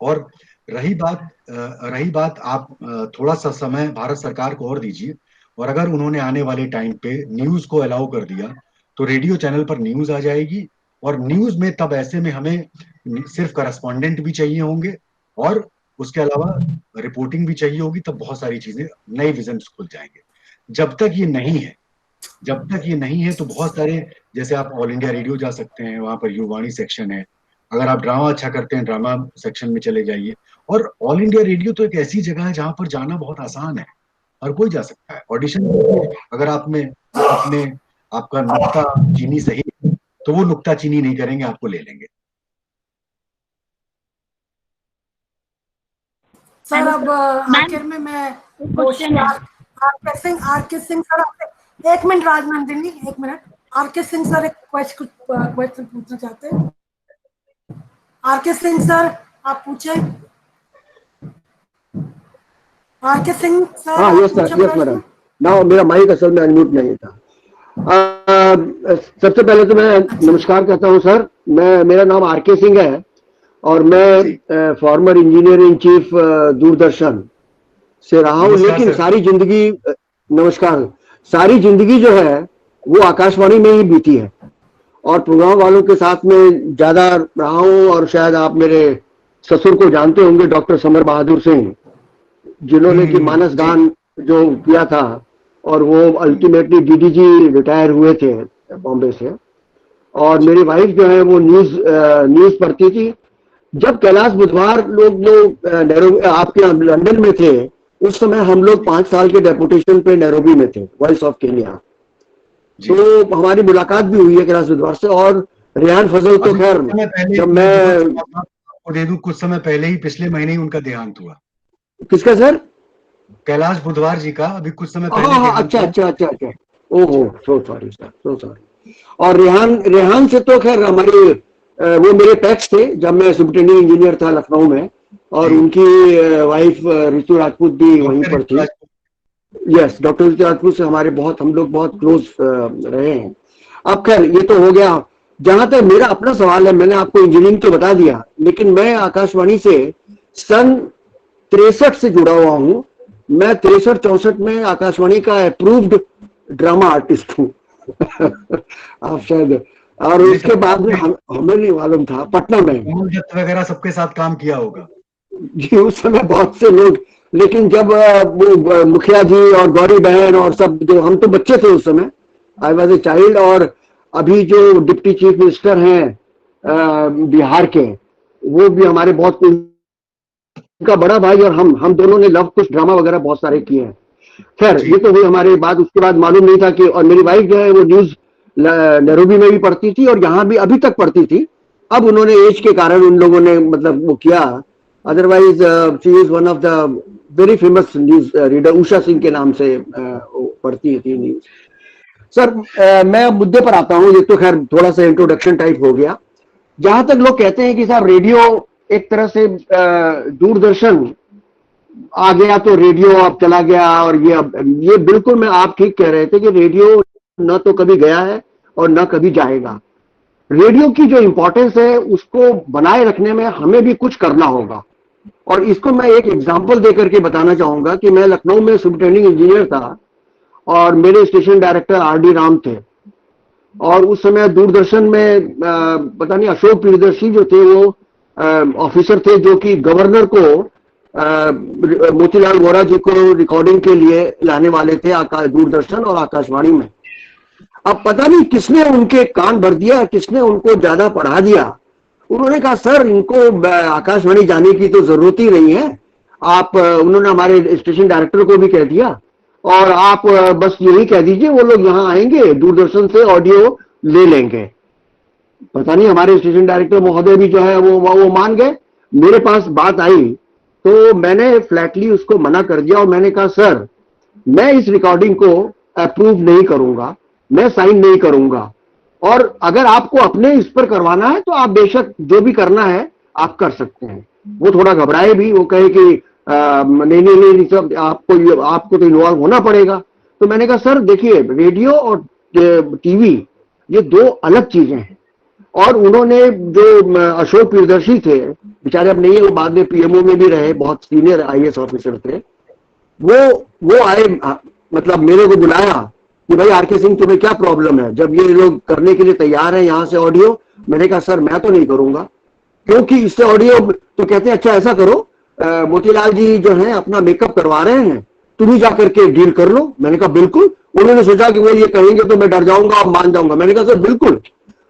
और रही बात आप थोड़ा सा समय भारत सरकार को और दीजिए, और अगर उन्होंने आने वाले टाइम पे न्यूज को अलाउ कर दिया तो रेडियो चैनल पर न्यूज आ जाएगी। और न्यूज में तब ऐसे में हमें सिर्फ करस्पॉन्डेंट भी चाहिए होंगे और उसके अलावा रिपोर्टिंग भी चाहिए होगी। तब बहुत सारी चीजें, नए विजन खुल जाएंगे। जब तक ये नहीं है तो बहुत सारे, जैसे आप ऑल इंडिया रेडियो जा सकते हैं, वहां पर युवाणी सेक्शन है। अगर आप ड्रामा अच्छा करते हैं, ड्रामा सेक्शन में चले जाइए। और ऑल इंडिया रेडियो तो एक ऐसी जगह है जहां पर जाना बहुत आसान है, हर कोई जा सकता है। ऑडिशन अगर आपने आपका नुक्ता चीनी सही तो वो नुक्ताचीनी नहीं करेंगे, आपको ले लेंगे। सर अब आखिर में मैं आरके सिंह सर आपसे 1 मिनट, राजनंदिनी 1 मिनट। आरके सिंह सर एक क्वेश्चन पूछना चाहते हैं। आरके सिंह सर आप पूछे। RK Singh sir. हाँ यस मैडम। ना मेरा माइक असल में अनम्यूट नहीं था। सबसे पहले तो मैं नमस्कार कहता हूँ सर। मेरा नाम आरके सिंह है और मैं farmer engineer in chief Doordarshan से रहा हूँ, लेकिन सारी जिंदगी नमस्कार, सारी जिंदगी जो है वो आकाशवाणी में ही बीती है और प्रोग्राम वालों के साथ में ज्यादा रहा हूँ। और शायद आप मेरे ससुर को जानते होंगे, डॉक्टर समर बहादुर सिंह, जिन्होंने कि मानस गान जो किया था और वो अल्टीमेटली डीडीजी रिटायर हुए थे बॉम्बे से। और मेरी वाइफ जो है वो न्यूज पढ़ती थी। जब कैलाश बुधवार लोग आपके लंदन में थे, उस समय हम लोग 5 साल के डेपुटेशन पे नैरोबी में थे, वॉइस ऑफ केन्या। तो हमारी मुलाकात भी हुई है कैलाश बुधवार से। और रेहान फजल तो खैर जब मैं दे दूं, कुछ समय पहले ही पिछले महीने ही उनका देहांत हुआ। किसका सर? कैलाश बुधवार जी का अभी कुछ समय पहले। हाँ अच्छा। ओहो so sorry sir, so sorry. और रेहान से तो खैर हमारे वो मेरे पैक्स थे जब मैं सुपरिटेंडिंग इंजीनियर था लखनऊ में, और उनकी वाइफ ऋतु राजपूत भी वहीं पर थी। यस, डॉक्टर ऋतु राजपूत से हम लोग बहुत क्लोज रहे हैं। अब खैर ये तो हो गया। जहां तक मेरा अपना सवाल है, मैंने आपको इंजीनियरिंग तो बता दिया, लेकिन मैं आकाशवाणी से सन 63 से जुड़ा हुआ हूँ। मैं 63-64 में आकाशवाणी का अप्रूव्ड ड्रामा आर्टिस्ट हूँ। आप शायद, और उसके बाद में हमें नहीं मालूम था पटना में वगैरह सबके साथ काम किया होगा जी उस समय बहुत से लोग। लेकिन जब वो मुखिया जी और गौरी बहन और सब, जो हम तो बच्चे थे उस समय, आई वॉज ए चाइल्ड। और अभी जो डिप्टी चीफ मिनिस्टर हैं बिहार के, वो भी हमारे बहुत, उनका बड़ा भाई और हम दोनों ने लव कुश ड्रामा वगैरह बहुत सारे किए हैं। खैर ये तो हुई हमारी बात। उसके बाद मालूम नहीं था कि, और मेरी वाइफ जो है वो न्यूज नैरोबी में भी पढ़ती थी और यहाँ भी अभी तक पढ़ती थी। अब उन्होंने एज के कारण उन लोगों ने मतलब वो किया, otherwise she is one of the very famous news reader, Usha Singh के नाम से पढ़ती थी न्यूज। सर मैं मुद्दे पर आता हूँ। ये तो खैर थोड़ा सा इंट्रोडक्शन टाइप हो गया। जहां तक लोग कहते हैं कि साहब रेडियो एक तरह से दूरदर्शन आ गया तो रेडियो अब चला गया, और ये बिल्कुल मैं आप ठीक कह रहे थे कि रेडियो न तो कभी गया है और न कभी जाएगा। रेडियो की जो इंपॉर्टेंस है उसको बनाए रखने में हमें भी कुछ करना होगा। और इसको मैं एक एग्जांपल देकर के बताना चाहूंगा कि मैं लखनऊ में सुपरिटेंडिंग इंजीनियर था और मेरे स्टेशन डायरेक्टर आर.डी. राम थे। और उस समय दूरदर्शन में पता नहीं अशोक प्रियदर्शी जो थे वो ऑफिसर थे, जो कि गवर्नर को मोतीलाल वोरा जी को रिकॉर्डिंग के लिए लाने वाले थे दूरदर्शन और आकाशवाणी में। अब पता नहीं किसने उनके कान भर दिया, किसने उनको ज्यादा पढ़ा दिया। उन्होंने कहा सर इनको आकाशवाणी जाने की तो जरूरत ही नहीं है, आप, उन्होंने हमारे स्टेशन डायरेक्टर को भी कह दिया, और आप बस यही कह दीजिए वो लोग यहाँ आएंगे, दूरदर्शन से ऑडियो ले लेंगे। पता नहीं हमारे स्टेशन डायरेक्टर महोदय भी जो है वो मान गए। मेरे पास बात आई तो मैंने फ्लैटली उसको मना कर दिया और मैंने कहा सर मैं इस रिकॉर्डिंग को अप्रूव नहीं करूंगा, मैं साइन नहीं करूंगा, और अगर आपको अपने इस पर करवाना है तो आप बेशक जो भी करना है आप कर सकते हैं। वो थोड़ा घबराए भी, वो कहे कि नहीं सब आपको तो इन्वॉल्व होना पड़ेगा। तो मैंने कहा सर देखिए रेडियो और टीवी ये दो अलग चीजें हैं। और उन्होंने जो अशोक प्रियदर्शी थे, बेचारे अब नहीं है, वो बाद में पीएमओ में भी रहे, बहुत सीनियर आईएएस ऑफिसर थे, वो आए, मतलब मेरे को बुलाया कि भाई आरके सिंह तुम्हें क्या प्रॉब्लम है, जब ये लोग करने के लिए तैयार हैं यहाँ से ऑडियो। मैंने कहा सर मैं तो नहीं करूंगा, क्योंकि इससे ऑडियो, तो कहते हैं अच्छा ऐसा करो मोतीलाल जी जो है अपना मेकअप करवा रहे हैं, तुम ही जाकर के डील कर लो। मैंने कहा बिल्कुल। उन्होंने सोचा कि वो ये कहेंगे तो मैं डर जाऊंगा और मान जाऊंगा। मैंने कहा सर बिल्कुल।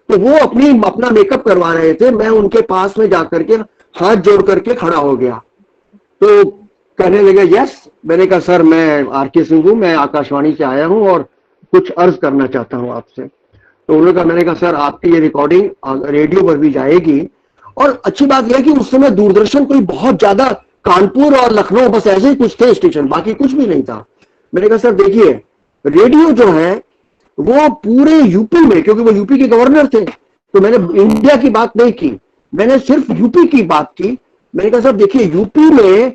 तो वो अपना मेकअप करवा रहे थे, मैं उनके पास में जाकर के हाथ जोड़ करके खड़ा हो गया। तो कहने लगे यस। मैंने कहा सर मैं आरके सिंह हूं, मैं आकाशवाणी से आया हूं और कुछ अर्ज करना चाहता हूं आपसे। तो उन्होंने कहा, मैंने कहा सर आपकी ये रिकॉर्डिंग रेडियो पर भी जाएगी। और अच्छी बात यह है कि उस समय दूरदर्शन कोई बहुत ज्यादा, कानपुर और लखनऊ बस ऐसे ही कुछ थे स्टेशन, बाकी कुछ भी नहीं था। मैंने कहा सर देखिए रेडियो जो है वो पूरे यूपी में, क्योंकि वो यूपी के गवर्नर थे, तो मैंने इंडिया की बात नहीं की, मैंने सिर्फ यूपी की बात की। मैंने कहा सर देखिए यूपी में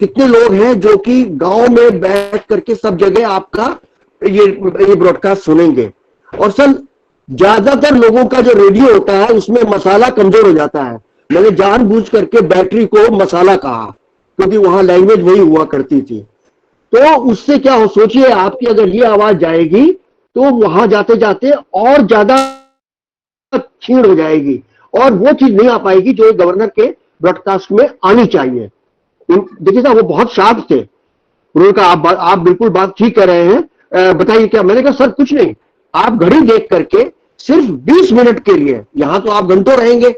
कितने लोग हैं जो कि गांव में बैठ करके सब जगह आपका ये ब्रॉडकास्ट सुनेंगे, और सर ज्यादातर लोगों का जो रेडियो होता है उसमें मसाला कमजोर हो जाता है। मैंने जानबूझ करके बैटरी को मसाला कहा, क्योंकि वहां लैंग्वेज वही हुआ करती थी। तो उससे क्या हो, सोचिए आपकी अगर ये आवाज जाएगी तो वहां जाते जाते और ज्यादा क्षीण हो जाएगी, और वो चीज नहीं आ पाएगी जो गवर्नर के ब्रॉडकास्ट में आनी चाहिए। देखिए साहब वो बहुत शार्प थे, उन्होंने कहा आप बिल्कुल बात ठीक कर रहे हैं, बताइए क्या। मैंने कहा सर कुछ नहीं, आप घड़ी देख करके सिर्फ 20 मिनट के लिए, यहां तो आप घंटों रहेंगे,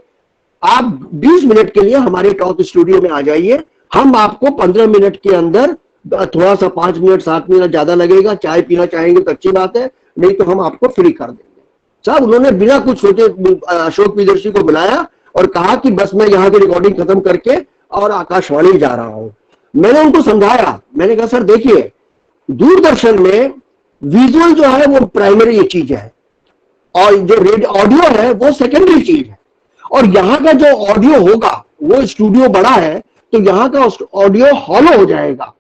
आप 20 मिनट के लिए हमारे टॉक स्टूडियो में आ जाइए, हम आपको 15 मिनट के अंदर, थोड़ा सा 5 मिनट 7 मिनट ज्यादा लगेगा, चाय पीना चाहेंगे तो अच्छी बात है, नहीं तो हम आपको फ्री कर देंगे। साहब उन्होंने बिना कुछ सोचे अशोक प्रियदर्शी को बुलाया और कहा कि बस मैं यहाँ की रिकॉर्डिंग खत्म करके और आकाशवाणी जा रहा हूं। मैंने उनको समझाया, मैंने कहा सर देखिए दूरदर्शन में विजुअल जो है वो प्राइमरी चीज है, और जो ऑडियो है वो सेकेंडरी चीज है, और यहाँ का जो ऑडियो होगा वो स्टूडियो बड़ा है तो यहाँ का ऑडियो हॉलो हो जाएगा,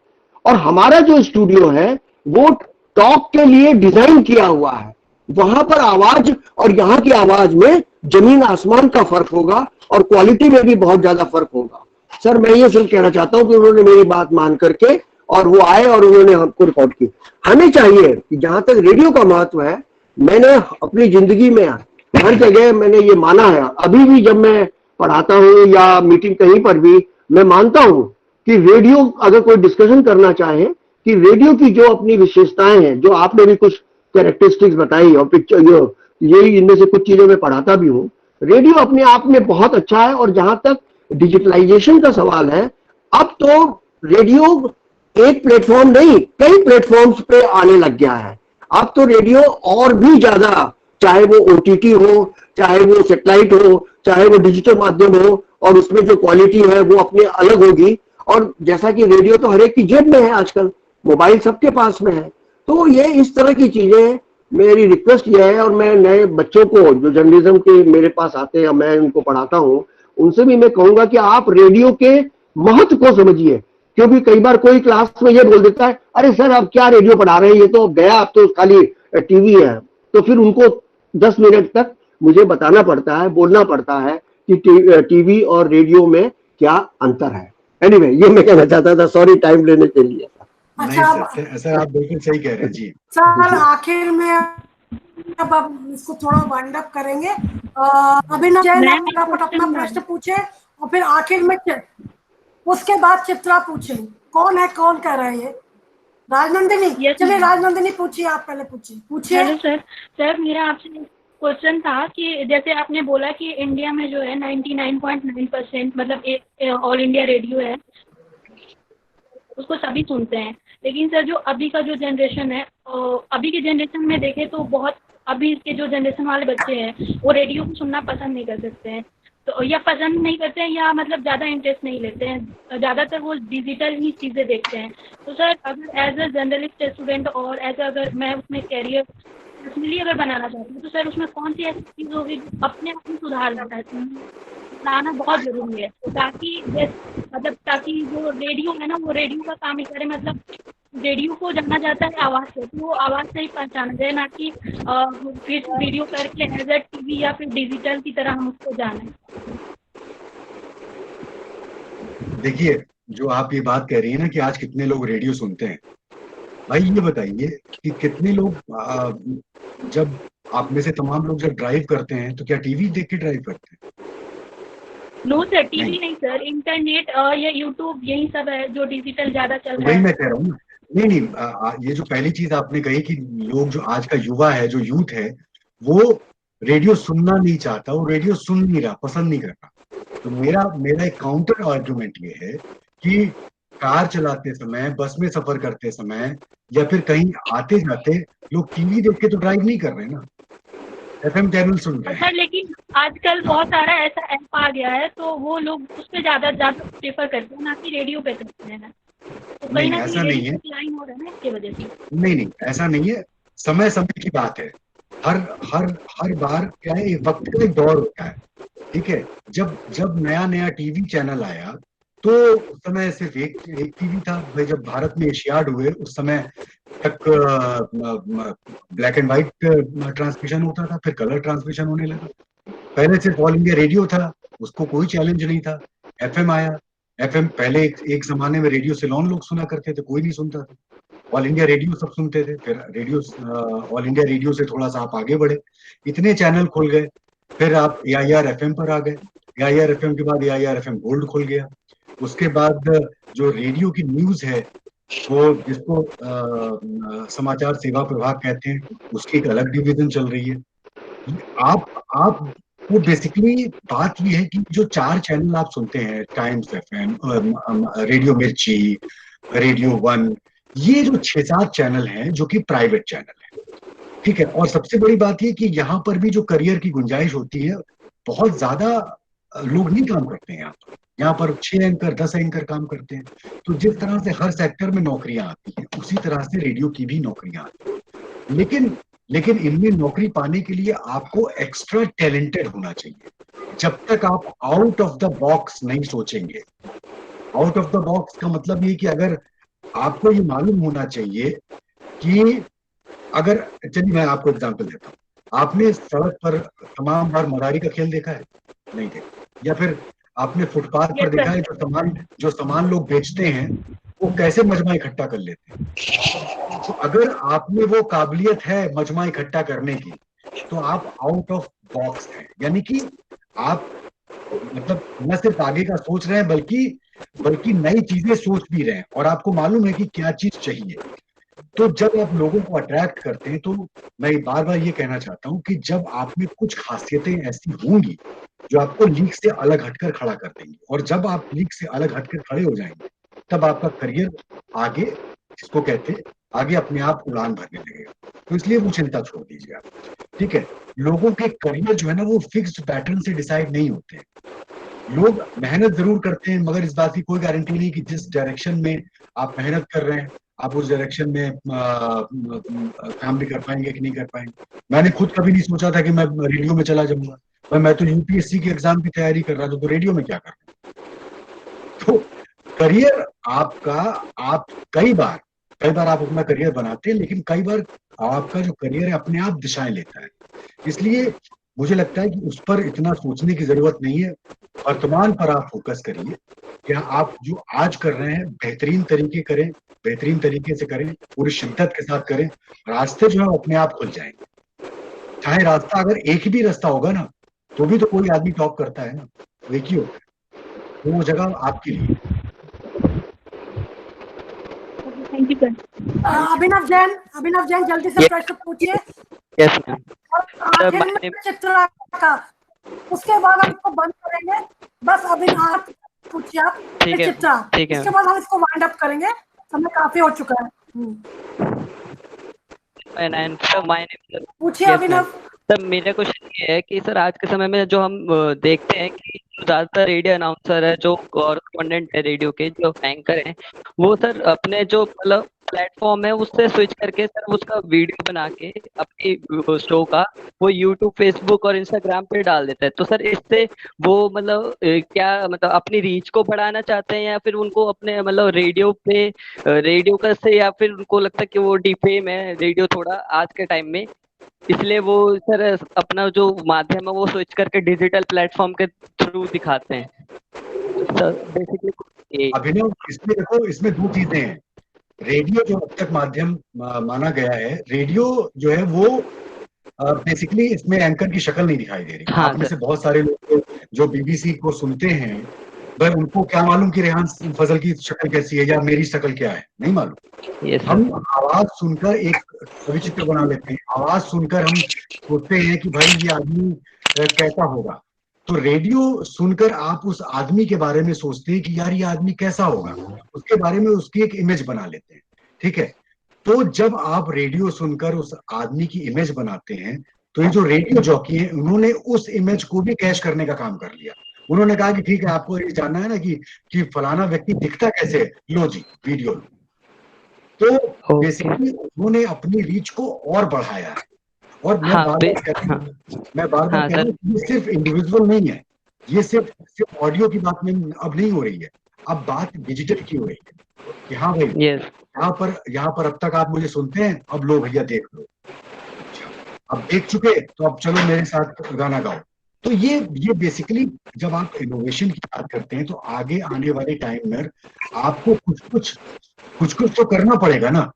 और हमारा जो स्टूडियो है वो टॉक के लिए डिजाइन किया हुआ है, वहां पर आवाज और यहाँ की आवाज में जमीन आसमान का फर्क होगा, और क्वालिटी में भी बहुत ज्यादा फर्क होगा। सर मैं ये सिर्फ कहना चाहता हूं कि उन्होंने मेरी बात मान करके और वो आए और उन्होंने हमको रिकॉर्ड की। हमें चाहिए कि जहां तक रेडियो का महत्व है, मैंने अपनी जिंदगी में हर जगह मैंने ये माना है, अभी भी जब मैं पढ़ाता हूं या मीटिंग कहीं पर भी, मैं मानता हूं कि रेडियो अगर कोई डिस्कशन करना चाहे कि रेडियो की जो अपनी विशेषताएं हैं, जो आपने भी कुछ कैरेक्टरिस्टिक्स बताई, और पिक्चर यही इनमें से कुछ चीजों में पढ़ाता भी हूं, रेडियो अपने आप में बहुत अच्छा है। और जहां तक डिजिटलाइजेशन का सवाल है, अब तो रेडियो एक प्लेटफॉर्म नहीं कई प्लेटफॉर्म्स पे आने लग गया है। अब तो रेडियो और भी ज्यादा, चाहे वो ओटीटी हो, चाहे वो सेटेलाइट हो, चाहे वो डिजिटल माध्यम हो, और उसमें जो क्वालिटी है वो अपने अलग होगी। और जैसा कि रेडियो तो हर एक की जेब में है आजकल, मोबाइल सबके पास में है, तो ये इस तरह की चीजें, मेरी रिक्वेस्ट ये है, और मैं नए बच्चों को जो जर्नलिज्म के मेरे पास आते हैं, मैं उनको पढ़ाता हूँ, उनसे भी मैं कहूंगा कि आप रेडियो के महत्व को समझिए। क्योंकि कई बार कोई क्लास में ये बोल देता है, अरे सर आप क्या रेडियो पढ़ा रहे हैं, ये तो गया, अब तो खाली टीवी है। तो फिर उनको 10 मिनट तक मुझे बताना पड़ता है, बोलना पड़ता है कि टीवी और रेडियो में क्या अंतर है। एनीवे, ये मैं कहना चाहता था, सॉरी टाइम लेने के लिए। अच्छा सर आप बिल्कुल सही कह रहे हैं जी। सर आखिर में अब आप इसको थोड़ा वाइंड अप करेंगे। अभिनव जैन फटाफट अपना प्रश्न पूछे, और फिर आखिर में उसके बाद चित्रा पूछे। कौन है, कौन कह रहा है ये? राजनंदिनी, चलिए राजनंदिनी पूछिए, आप पहले पूछिए। Hello sir. सर मेरा आपसे क्वेश्चन था कि जैसे आपने बोला कि इंडिया में जो है 99.9% मतलब ऑल इंडिया रेडियो है, उसको सभी सुनते हैं, लेकिन सर जो अभी का जो जनरेशन है, अभी के जनरेशन में देखें तो बहुत, अभी के जो जनरेशन वाले बच्चे हैं वो रेडियो को सुनना पसंद नहीं कर सकते हैं, तो या पसंद नहीं करते हैं या मतलब ज़्यादा इंटरेस्ट नहीं लेते हैं, ज़्यादातर वो डिजिटल ही चीज़ें देखते हैं। तो सर अगर एज अ जर्नलिस्ट स्टूडेंट और एज अगर मैं उसमें कैरियर पर्सनली अगर बनाना चाहती हूँ, तो सर उसमें कौन सी ऐसी चीज़ होगी जो अपने आप में सुधार लाना बहुत ज़रूरी है, ताकि मतलब ताकि जो रेडियो है ना वो रेडियो का काम ही करे, मतलब रेडियो को जाना जाता है आवाज़ से, तो वो आवाज़ से ही पहचाना जाए, ना कि फिर वीडियो करके एज अ टीवी या फिर डिजिटल की तरह हम उसको जानें। देखिए, जो आप ये बात कह रही है ना कि आज कितने लोग रेडियो सुनते हैं, भाई ये बताइए कि कितने लोग जब आप में से तमाम लोग जब ड्राइव करते हैं तो क्या टीवी देख के ड्राइव करते हैं? नो सर, टीवी नहीं सर, इंटरनेट या यूट्यूब यही सब है जो डिजिटल ज्यादा चल रहा है। वही मैं कह रहा हूँ ना, नहीं, ये जो पहली चीज आपने कही कि लोग, जो आज का युवा है, जो यूथ है, वो रेडियो सुनना नहीं चाहता, वो रेडियो सुन नहीं रहा, पसंद नहीं कर रहा। तो मेरा एक काउंटर आर्गुमेंट ये है कि कार चलाते समय, बस में सफर करते समय, या फिर कहीं आते जाते लोग टीवी देख के तो ड्राइव नहीं कर रहे ना। FM चैनल सुन रहे हैं। सर लेकिन आजकल बहुत सारा ऐसा ऐप आ गया है तो वो लोग उस पे ज्यादा प्रेफर करते हैं, ना कि रेडियो पे करते हैं। तो कहीं नहीं, ना ऐसा कहीं नहीं है। रेडियो डिक्लाइन हो रहा है ना इसके वजह से। नहीं, ऐसा नहीं है। समय समय की बात है। हर हर हर बार क्या है, एक वक्त का एक दौर होता है। ठीक है, जब नया नया टीवी चैनल आया तो उस समय सिर्फ एक टीवी था भाई। जब भारत में एशियाड हुए उस समय तक ब्लैक एंड व्हाइट ट्रांसमिशन होता था, फिर कलर ट्रांसमिशन होने लगा। पहले सिर्फ ऑल इंडिया रेडियो था, उसको कोई चैलेंज नहीं था। FM आया। FM पहले एक जमाने में रेडियो सिलोन लोग सुना करते थे, कोई नहीं सुनता था। ऑल इंडिया रेडियो सब सुनते थे। फिर रेडियो ऑल इंडिया रेडियो से थोड़ा सा आप आगे बढ़े, इतने चैनल खुल गए। फिर आप AIR FM पर आ गए। AIR FM के बाद AIR FM गोल्ड खुल गया। उसके बाद जो रेडियो की न्यूज है, वो जिसको समाचार सेवा प्रभाग कहते हैं, उसकी एक अलग डिवीजन चल रही है। आप वो बेसिकली बात ये है कि जो 4 चैनल आप सुनते हैं, टाइम्स FM, रेडियो मिर्ची, रेडियो 1, ये जो 6-7 चैनल हैं जो कि प्राइवेट चैनल है। ठीक है, और सबसे बड़ी बात ये कि यहाँ पर भी जो करियर की गुंजाइश होती है, बहुत ज्यादा लोग नहीं काम करते हैं यहाँ पर 6 एंकर 10 एंकर काम करते हैं। तो जिस तरह से हर सेक्टर में नौकरियां आती हैं, उसी तरह से रेडियो की भी नौकरियां आती हैं। लेकिन इनमें नौकरी पाने के लिए आपको एक्स्ट्रा टैलेंटेड होना चाहिए। जब तक आप आउट ऑफ द बॉक्स नहीं सोचेंगे, आउट ऑफ द बॉक्स का मतलब ये कि अगर आपको ये मालूम होना चाहिए कि अगर, चलिए मैं आपको एग्जांपल देता हूँ। आपने सड़क पर तमाम बार मदारी का खेल देखा है? नहीं देखा। या फिर आपने फुटपाथ पर देखा है जो सामान लोग बेचते हैं वो कैसे मजमा इकट्ठा कर लेते हैं? तो अगर आप में वो काबिलियत है मजमा इकट्ठा करने की, तो आप आउट ऑफ बॉक्स हैं। यानी कि आप मतलब न सिर्फ आगे का सोच रहे हैं बल्कि नई चीजें सोच भी रहे हैं, और आपको मालूम है कि क्या चीज चाहिए। तो जब आप लोगों को अट्रैक्ट करते हैं, तो मैं बार बार ये कहना चाहता हूं कि जब आप में कुछ खासियतें ऐसी होंगी जो आपको लीग से अलग हटकर खड़ा कर देंगी, और जब आप लीग से अलग हटकर खड़े हो जाएंगे, तब आपका करियर आगे, जिसको कहते हैं, आगे अपने आप उड़ान भरने लगेगा। तो इसलिए वो चिंता छोड़ दीजिए आप। ठीक है, लोगों के करियर जो है ना, वो फिक्स्ड पैटर्न से डिसाइड नहीं होते हैं। लोग मेहनत जरूर करते हैं, मगर इस बात की कोई गारंटी नहीं कि जिस डायरेक्शन में आप मेहनत कर रहे हैं, आप उस डायरेक्शन में काम भी कर पाएंगे कि नहीं कर पाएंगे। मैंने खुद कभी नहीं सोचा था कि मैं रेडियो में चला जाऊंगा। मैं तो UPSC के एग्जाम की तैयारी कर रहा था, तो रेडियो में क्या कर रहा हूं? तो करियर आपका, आप कई बार आप अपना करियर बनाते हैं, लेकिन कई बार आपका जो करियर है अपने आप दिशाएं लेता है। इसलिए मुझे लगता है कि उस पर इतना सोचने की जरूरत नहीं है। वर्तमान पर आप फोकस करिए कि आप जो आज कर रहे हैं बेहतरीन तरीके से करें, पूरी शिद्दत के साथ करें। रास्ते जो है अपने आप खुल जाएंगे। चाहे रास्ता अगर एक भी रास्ता होगा ना, तो भी तो कोई आदमी टॉप करता है ना, वो एक ही होता है। तो वो जगह आपके लिए। Thank you sir. Abhinav Jain जल्दी से प्रश्न पूछिए। Yes ma'am. आखिर में चित्रा का, उसके बाद हम इसको बंद करेंगे। बस अभिनव पूछिए आप, चित्रा, इसके बाद हम इसको वाइंड अप करेंगे। समय काफी हो चुका है। पूछिए अभिनव। सर मेरा क्वेश्चन ये है कि सर आज के समय में जो हम देखते हैं कि ज्यादातर रेडियो अनाउंसर है, जो कॉरेस्पॉन्डेंट है रेडियो के, जो एंकर हैं, वो सर अपने जो मतलब प्लेटफॉर्म है उससे स्विच करके सर उसका वीडियो बना के अपनी शो का वो यूट्यूब, फेसबुक और इंस्टाग्राम पे डाल देता है। तो सर इससे वो मतलब क्या मतलब अपनी रीच को बढ़ाना चाहते हैं, या फिर उनको अपने मतलब रेडियो का से, या फिर उनको लगता है कि वो डिफेम है रेडियो थोड़ा आज के टाइम में, इसलिए वो सर अपना जो माध्यम है वो स्विच करके डिजिटल प्लेटफॉर्म के थ्रू दिखाते हैं। सर बेसिकली अभिनव, इसमें देखो, इसमें 2 चीजें हैं। रेडियो जो अब तक माध्यम माना गया है, रेडियो जो है वो बेसिकली इसमें एंकर की शक्ल नहीं दिखाई दे रही। हाँ, आप में से बहुत सारे लोग जो BBC को सुनते हैं, भाई उनको क्या मालूम कि रेहान फजल की शक्ल कैसी है या मेरी शक्ल क्या है, नहीं मालूम। हम आवाज सुनकर एक विचित्र बना लेते हैं। आवाज सुनकर हम सोचते हैं कि भाई ये आदमी कैसा होगा। तो रेडियो सुनकर आप उस आदमी के बारे में सोचते हैं कि यार ये आदमी कैसा होगा, उसके बारे में उसकी एक इमेज बना लेते हैं। ठीक है, तो जब आप रेडियो सुनकर उस आदमी की इमेज बनाते हैं, तो ये जो रेडियो जॉकी है उन्होंने उस इमेज को भी कैश करने का काम कर लिया। उन्होंने कहा कि ठीक है, आपको ये जानना है ना कि फलाना व्यक्ति दिखता कैसे है, लो जी वीडियो लो। तो बेसिकली उन्होंने अपनी रीच को और बढ़ाया है। और मैं बार बार कह रहा हूँ ये सिर्फ इंडिविजुअल नहीं है, ये सिर्फ ऑडियो की बात नहीं अब नहीं हो रही है, अब बात डिजिटल की हो रही है कि हाँ भाई यहाँ पर अब तक आप मुझे सुनते हैं, अब लो भैया देख लो, अब देख चुके तो अब चलो मेरे साथ गाना गाओ। तो ये बेसिकली जब आप इनोवेशन की बात करते हैं तो आगे आने वाले टाइम में आपको कुछ कुछ तो करना पड़ेगा ना।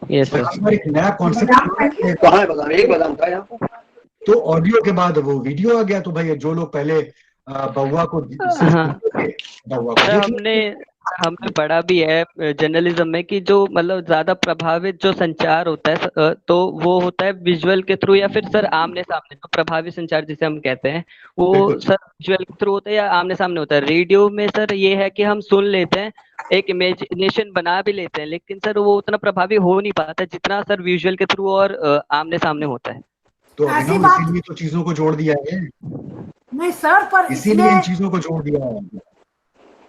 एक नया कॉन्सेप्ट तो ऑडियो के बाद वो वीडियो आ गया, तो भाई जो लोग पहले बउआ को हमने पढ़ा भी है जर्नलिज्म में कि जो मतलब ज्यादा प्रभावित जो संचार होता है तो वो होता है विजुअल के थ्रू या फिर सर आमने सामने, तो प्रभावी संचार जिसे हम कहते हैं वो सर विजुअल के थ्रू होता है या आमने सामने होता है। रेडियो में सर ये है कि हम सुन लेते हैं, एक इमेजिनेशन बना भी लेते हैं, लेकिन सर वो उतना प्रभावी हो नहीं पाता जितना सर विजुअल के थ्रू और आमने सामने होता है। तो इसीलिए तो चीजों को जोड़ दिया है। नहीं सर, पर इसीलिए इन चीजों को जोड़ दिया है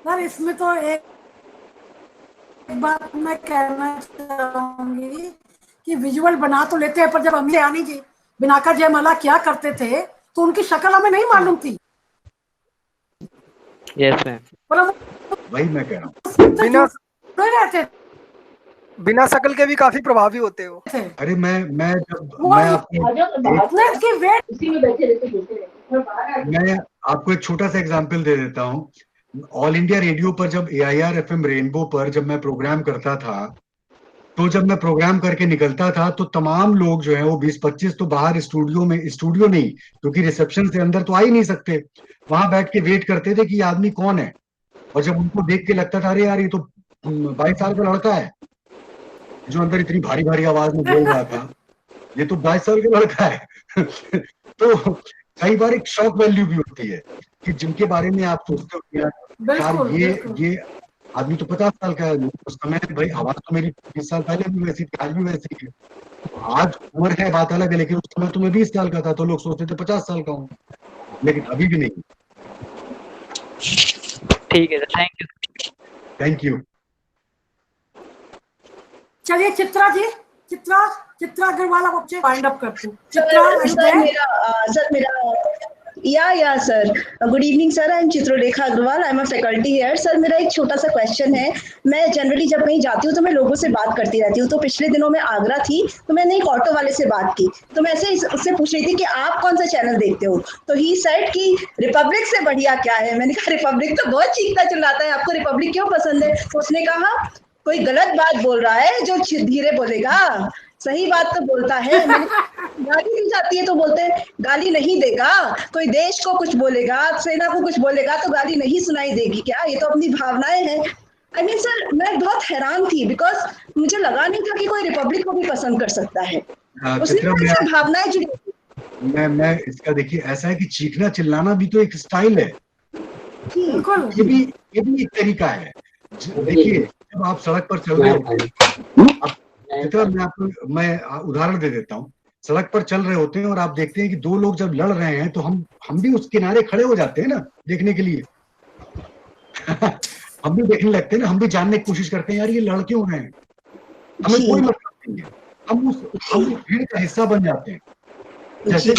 सर। इसमें तो एक बात मैं कहना चाहूंगी कि विजुअल बना तो लेते हैं, पर जब अमीर यानी जी बिनाका जयमाला क्या करते थे तो उनकी शक्ल हमें नहीं मालूम थी। यस मैम, वही मैं कह रहा हूँ, बिना शकल के भी काफी प्रभावी होते हो। अरे मैं आपको एक छोटा सा एग्जांपल दे देता हूँ। ऑल इंडिया रेडियो पर जब AIR FM रेनबो पर जब मैं प्रोग्राम करता था, तो जब मैं प्रोग्राम करके निकलता था तो तमाम लोग जो है वो 20-25 तो बाहर स्टूडियो नहीं, क्योंकि रिसेप्शन से अंदर तो आ ही नहीं सकते, वहां बैठ के वेट करते थे कि ये आदमी कौन है। और जब उनको देख के लगता था अरे यार ये तो 22 साल का लड़का है जो अंदर इतनी भारी भारी आवाज में बोल रहा था, ये तो 22 साल का लड़का है तो कई बार एक शॉक वैल्यू भी होती है कि जिनके बारे में आप सोचते हो यार ये आदमी तो 50 साल का है, उस समय भाई आवाज तो मेरी 20 साल पहले भी वैसी थी, आज भी वैसी है। आज उम्र है बात अलग है, लेकिन उस समय तो मैं 20 साल का था तो लोग सोचते थे 50 साल का हूँ, लेकिन अभी भी नहीं। ठीक है सर, थैंक यू। चलिए चित्रा जी, चित्रा अग्रवाल आप अपने वाइंड अप करते हैं। Sir good evening sir, I am Chitralekha Agarwal, I am a faculty here. Sir मेरा एक छोटा सा क्वेश्चन है। मैं जनरली जब कहीं जाती हूँ तो मैं लोगों से बात करती रहती हूँ। तो पिछले दिनों में आगरा थी तो मैंने एक ऑटो वाले से बात की, तो मैं ऐसे उससे पूछ रही थी कि आप कौन सा चैनल देखते हो, तो ही सेड कि रिपब्लिक से बढ़िया क्या है। मैंने कहा रिपब्लिक तो बहुत चीखता चिल्लाता है, आपको रिपब्लिक क्यों पसंद है। तो उसने कहा कोई गलत बात बोल रहा है जो धीरे बोलेगा, सही बात तो बोलता है। गाली दी जाती है तो बोलते हैं गाली नहीं देगा, कोई देश को कुछ बोलेगा, सेना को कुछ बोलेगा तो गाली नहीं सुनाई देगी क्या, ये तो अपनी भावनाएं हैं। आई मीन सर मैं बहुत हैरान थी बिकॉज मुझे लगा नहीं था कि कोई रिपब्लिक को भी पसंद कर सकता है। उसने भावनाएं जुड़ी। मैं इसका देखिए ऐसा है कि चीखना चिल्लाना भी तो एक स्टाइल है, ये भी एक तरीका है। देखिए जब आप सड़क पर चल रहे होते हैं, मैं उदाहरण दे देता हूँ, सड़क पर चल रहे होते हैं और आप देखते हैं कि दो लोग जब लड़ रहे हैं तो हम भी उस किनारे खड़े हो जाते हैं ना देखने के लिए हम भी देखने लगते हैं ना, हम भी जानने की कोशिश करते हैं यार ये लड़ क्यों रहे हैं, हमें कोई मतलब नहीं है, हम उस भीड़ का हिस्सा बन जाते हैं। जैसे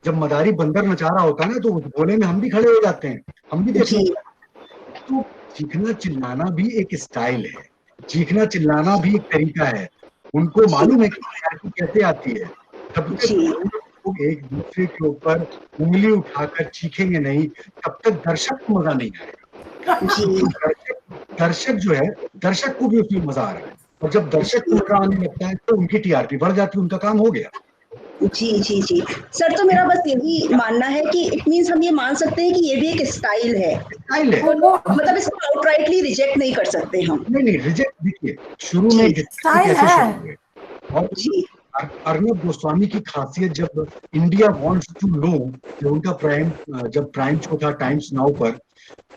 जब मदारी बंदर नचा रहा होता है ना तो बोले में हम भी खड़े हो जाते हैं, हम भी देखते हैं। तो चीखना चिल्लाना भी एक स्टाइल है, चीखना चिल्लाना भी एक तरीका है। उनको मालूम है कि कैसे आती है, तब तक लोग एक दूसरे के ऊपर उंगली उठाकर चीखेंगे नहीं तब तक दर्शक को मजा नहीं आएगा। दर्शक जो है, दर्शक को भी उसमें मजा आ रहा है, और जब दर्शक को मजा आने लगता है तो उनकी TRP बढ़ जाती है, उनका काम हो गया। जी सर, तो मेरा बस यही मानना है कि इट मींस हम ये मान सकते हैं कि ये भी एक स्टाइल है, मतलब इसको आउटराइटली रिजेक्ट नहीं कर सकते हम। नहीं रिजेक्ट, देखिए शुरू में कैसे शुरू हुए, और अर्नब गोस्वामी की खासियत जब इंडिया वांट्स टू नो, जब प्राइम शो था टाइम्स नाउ पर,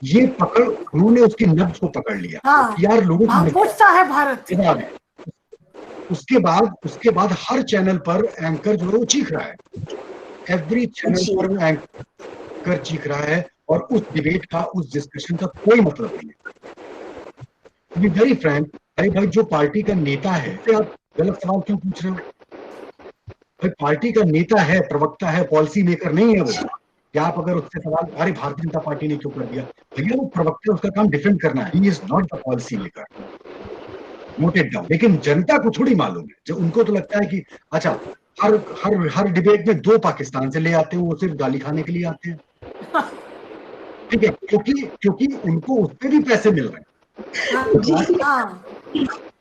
ये पकड़ उन्होंने उसकी नब्ज को पकड़ लिया। यार लोगों को पूछता है भारत, उसके बाद हर चैनल पर एंकर जो है वो चीख रहा है, एवरी चैनल पर वो एंकर चीख रहा है, और उस डिबेट का, उस डिस्कशन का कोई मतलब नहीं है। टू बी वेरी फ्रैंक, अरे भाई जो पार्टी का नेता है, तो आप गलत सवाल क्यों पूछ रहे हो? भाई पार्टी का नेता है, प्रवक्ता है, पॉलिसी मेकर नहीं है वो। या आप अगर उससे सवाल, अरे भारतीय जनता पार्टी ने क्यों कर दिया, भैया वो प्रवक्ता, उसका काम डिफेंड करना है, he is not the policy maker, noted down. लेकिन जनता को थोड़ी मालूम है, जो उनको तो लगता है कि अच्छा हर डिबेट में 2 पाकिस्तान से ले आते हैं, वो सिर्फ गाली खाने के लिए आते हैं, ठीक है, क्योंकि उनको उस पर भी पैसे मिल रहे हैं।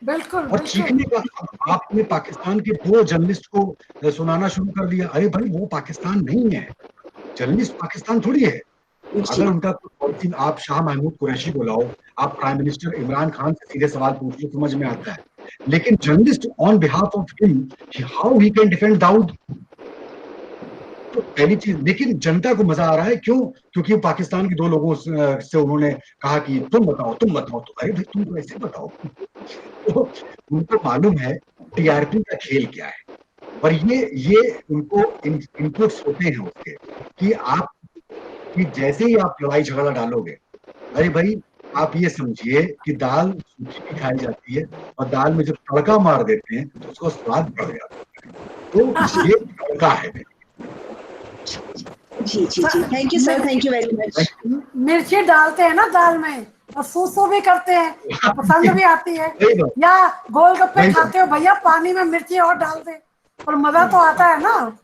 बिल्कुल। और चीखने का, आपने पाकिस्तान के 2 जर्नलिस्ट को सुनाना शुरू कर दिया। अरे भाई वो पाकिस्तान नहीं है, जर्नलिस्ट पाकिस्तान थोड़ी है। अगर उनका पॉलिसी, आप शाह महमूद कुरैशी को लाओ, आप प्राइम मिनिस्टर इमरान खान से सीधे सवाल पूछ लो, समझ में आता है। लेकिन journalist on behalf of him, how he can defend Dawood, तो पहली चीज। लेकिन जनता को मजा आ रहा है, क्यों? क्योंकि पाकिस्तान के 2 लोगों से उन्होंने कहा कि तुम बताओ। तो अरे भाई तुम तो ऐसे बताओ। तो उनको मालूम है टीआरपी का खेल क्या है, और ये उनको इनपुट्स होते हैं उसके, कि जैसे ही आप लड़ाई झगड़ा डालोगे, अरे भाई आप ये समझिए कि दाल सूखी भी खाई जाती है, और दाल में जब तड़का मार देते हैं तो उसका स्वाद बढ़ जाता है। तो ये तड़का है। जी, thank you sir, thank you very much. मिर्ची डालते हैं ना दाल में, और सूसू भी करते हैं, पसंद भी आती है। या गोलगप्पे खाते हो भैया, पानी में मिर्ची और डाल दे, और मजा तो आता है ना।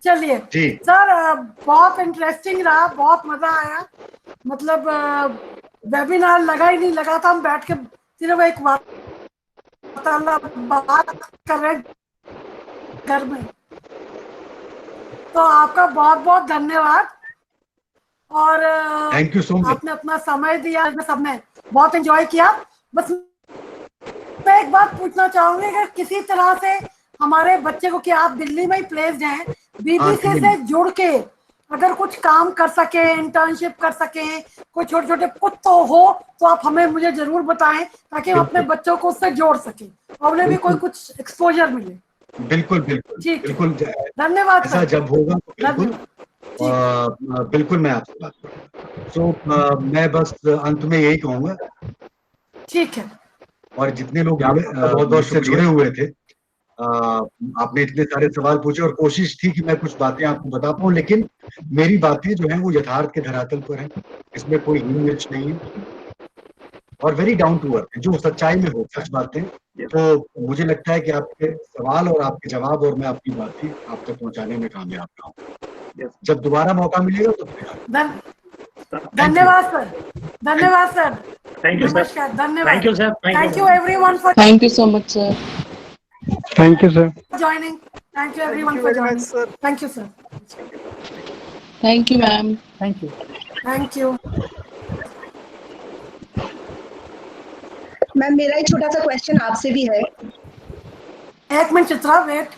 चलिए सर, बहुत इंटरेस्टिंग रहा, बहुत मजा आया। मतलब वेबिनार लगा ही नहीं, लगा था हम बैठ के सिर्फ एक बात कर रहे घर में। तो आपका बहुत बहुत धन्यवाद, और थैंक यू सो मच। आपने अपना समय दिया, सबने बहुत एंजॉय किया। बस मैं एक बात पूछना चाहूंगी, अगर किसी तरह से हमारे बच्चे को, कि आप दिल्ली में ही प्लेस्ड हैं, बीबीसी से जुड़ के अगर कुछ काम कर सके, इंटर्नशिप कर सके, कोई छोटे छोटे कुछ तो हो, तो आप मुझे जरूर बताएं, ताकि हम अपने बच्चों को उससे जोड़ सके और उन्हें भी कोई कुछ एक्सपोजर मिले। बिल्कुल, धन्यवाद। ऐसा जब होगा तो बिल्कुल मैं आपसे बात करूंगा। तो मैं बस अंत में यही कहूंगा, ठीक है, और जितने लोग बहुत से जुड़े हुए थे, आपने इतने सारे सवाल पूछे, और कोशिश थी कि मैं कुछ बातें आपको बता पाऊं, लेकिन मेरी बातें जो हैं वो यथार्थ के धरातल पर हैं, इसमें कोई हीन मिर्च नहीं है, और वेरी डाउन टू अर्थ है, जो सच्चाई में हो, सच बातें। तो मुझे लगता है कि आपके सवाल और आपके जवाब और मैं अपनी बातें आप तक पहुंचाने में कामयाब रहा। जब दोबारा मौका मिलेगा तो धन्यवाद सर, धन्यवाद सर, थैंक यू सर, धन्यवाद, thank you sir, thank you everyone for, thank you so much sir, thank you sir, joining, thank you everyone for joining, thank you sir, thank you ma'am, thank you। Ma'am मेरा एक छोटा सा question आपसे भी है। एक minute Chitra, wait.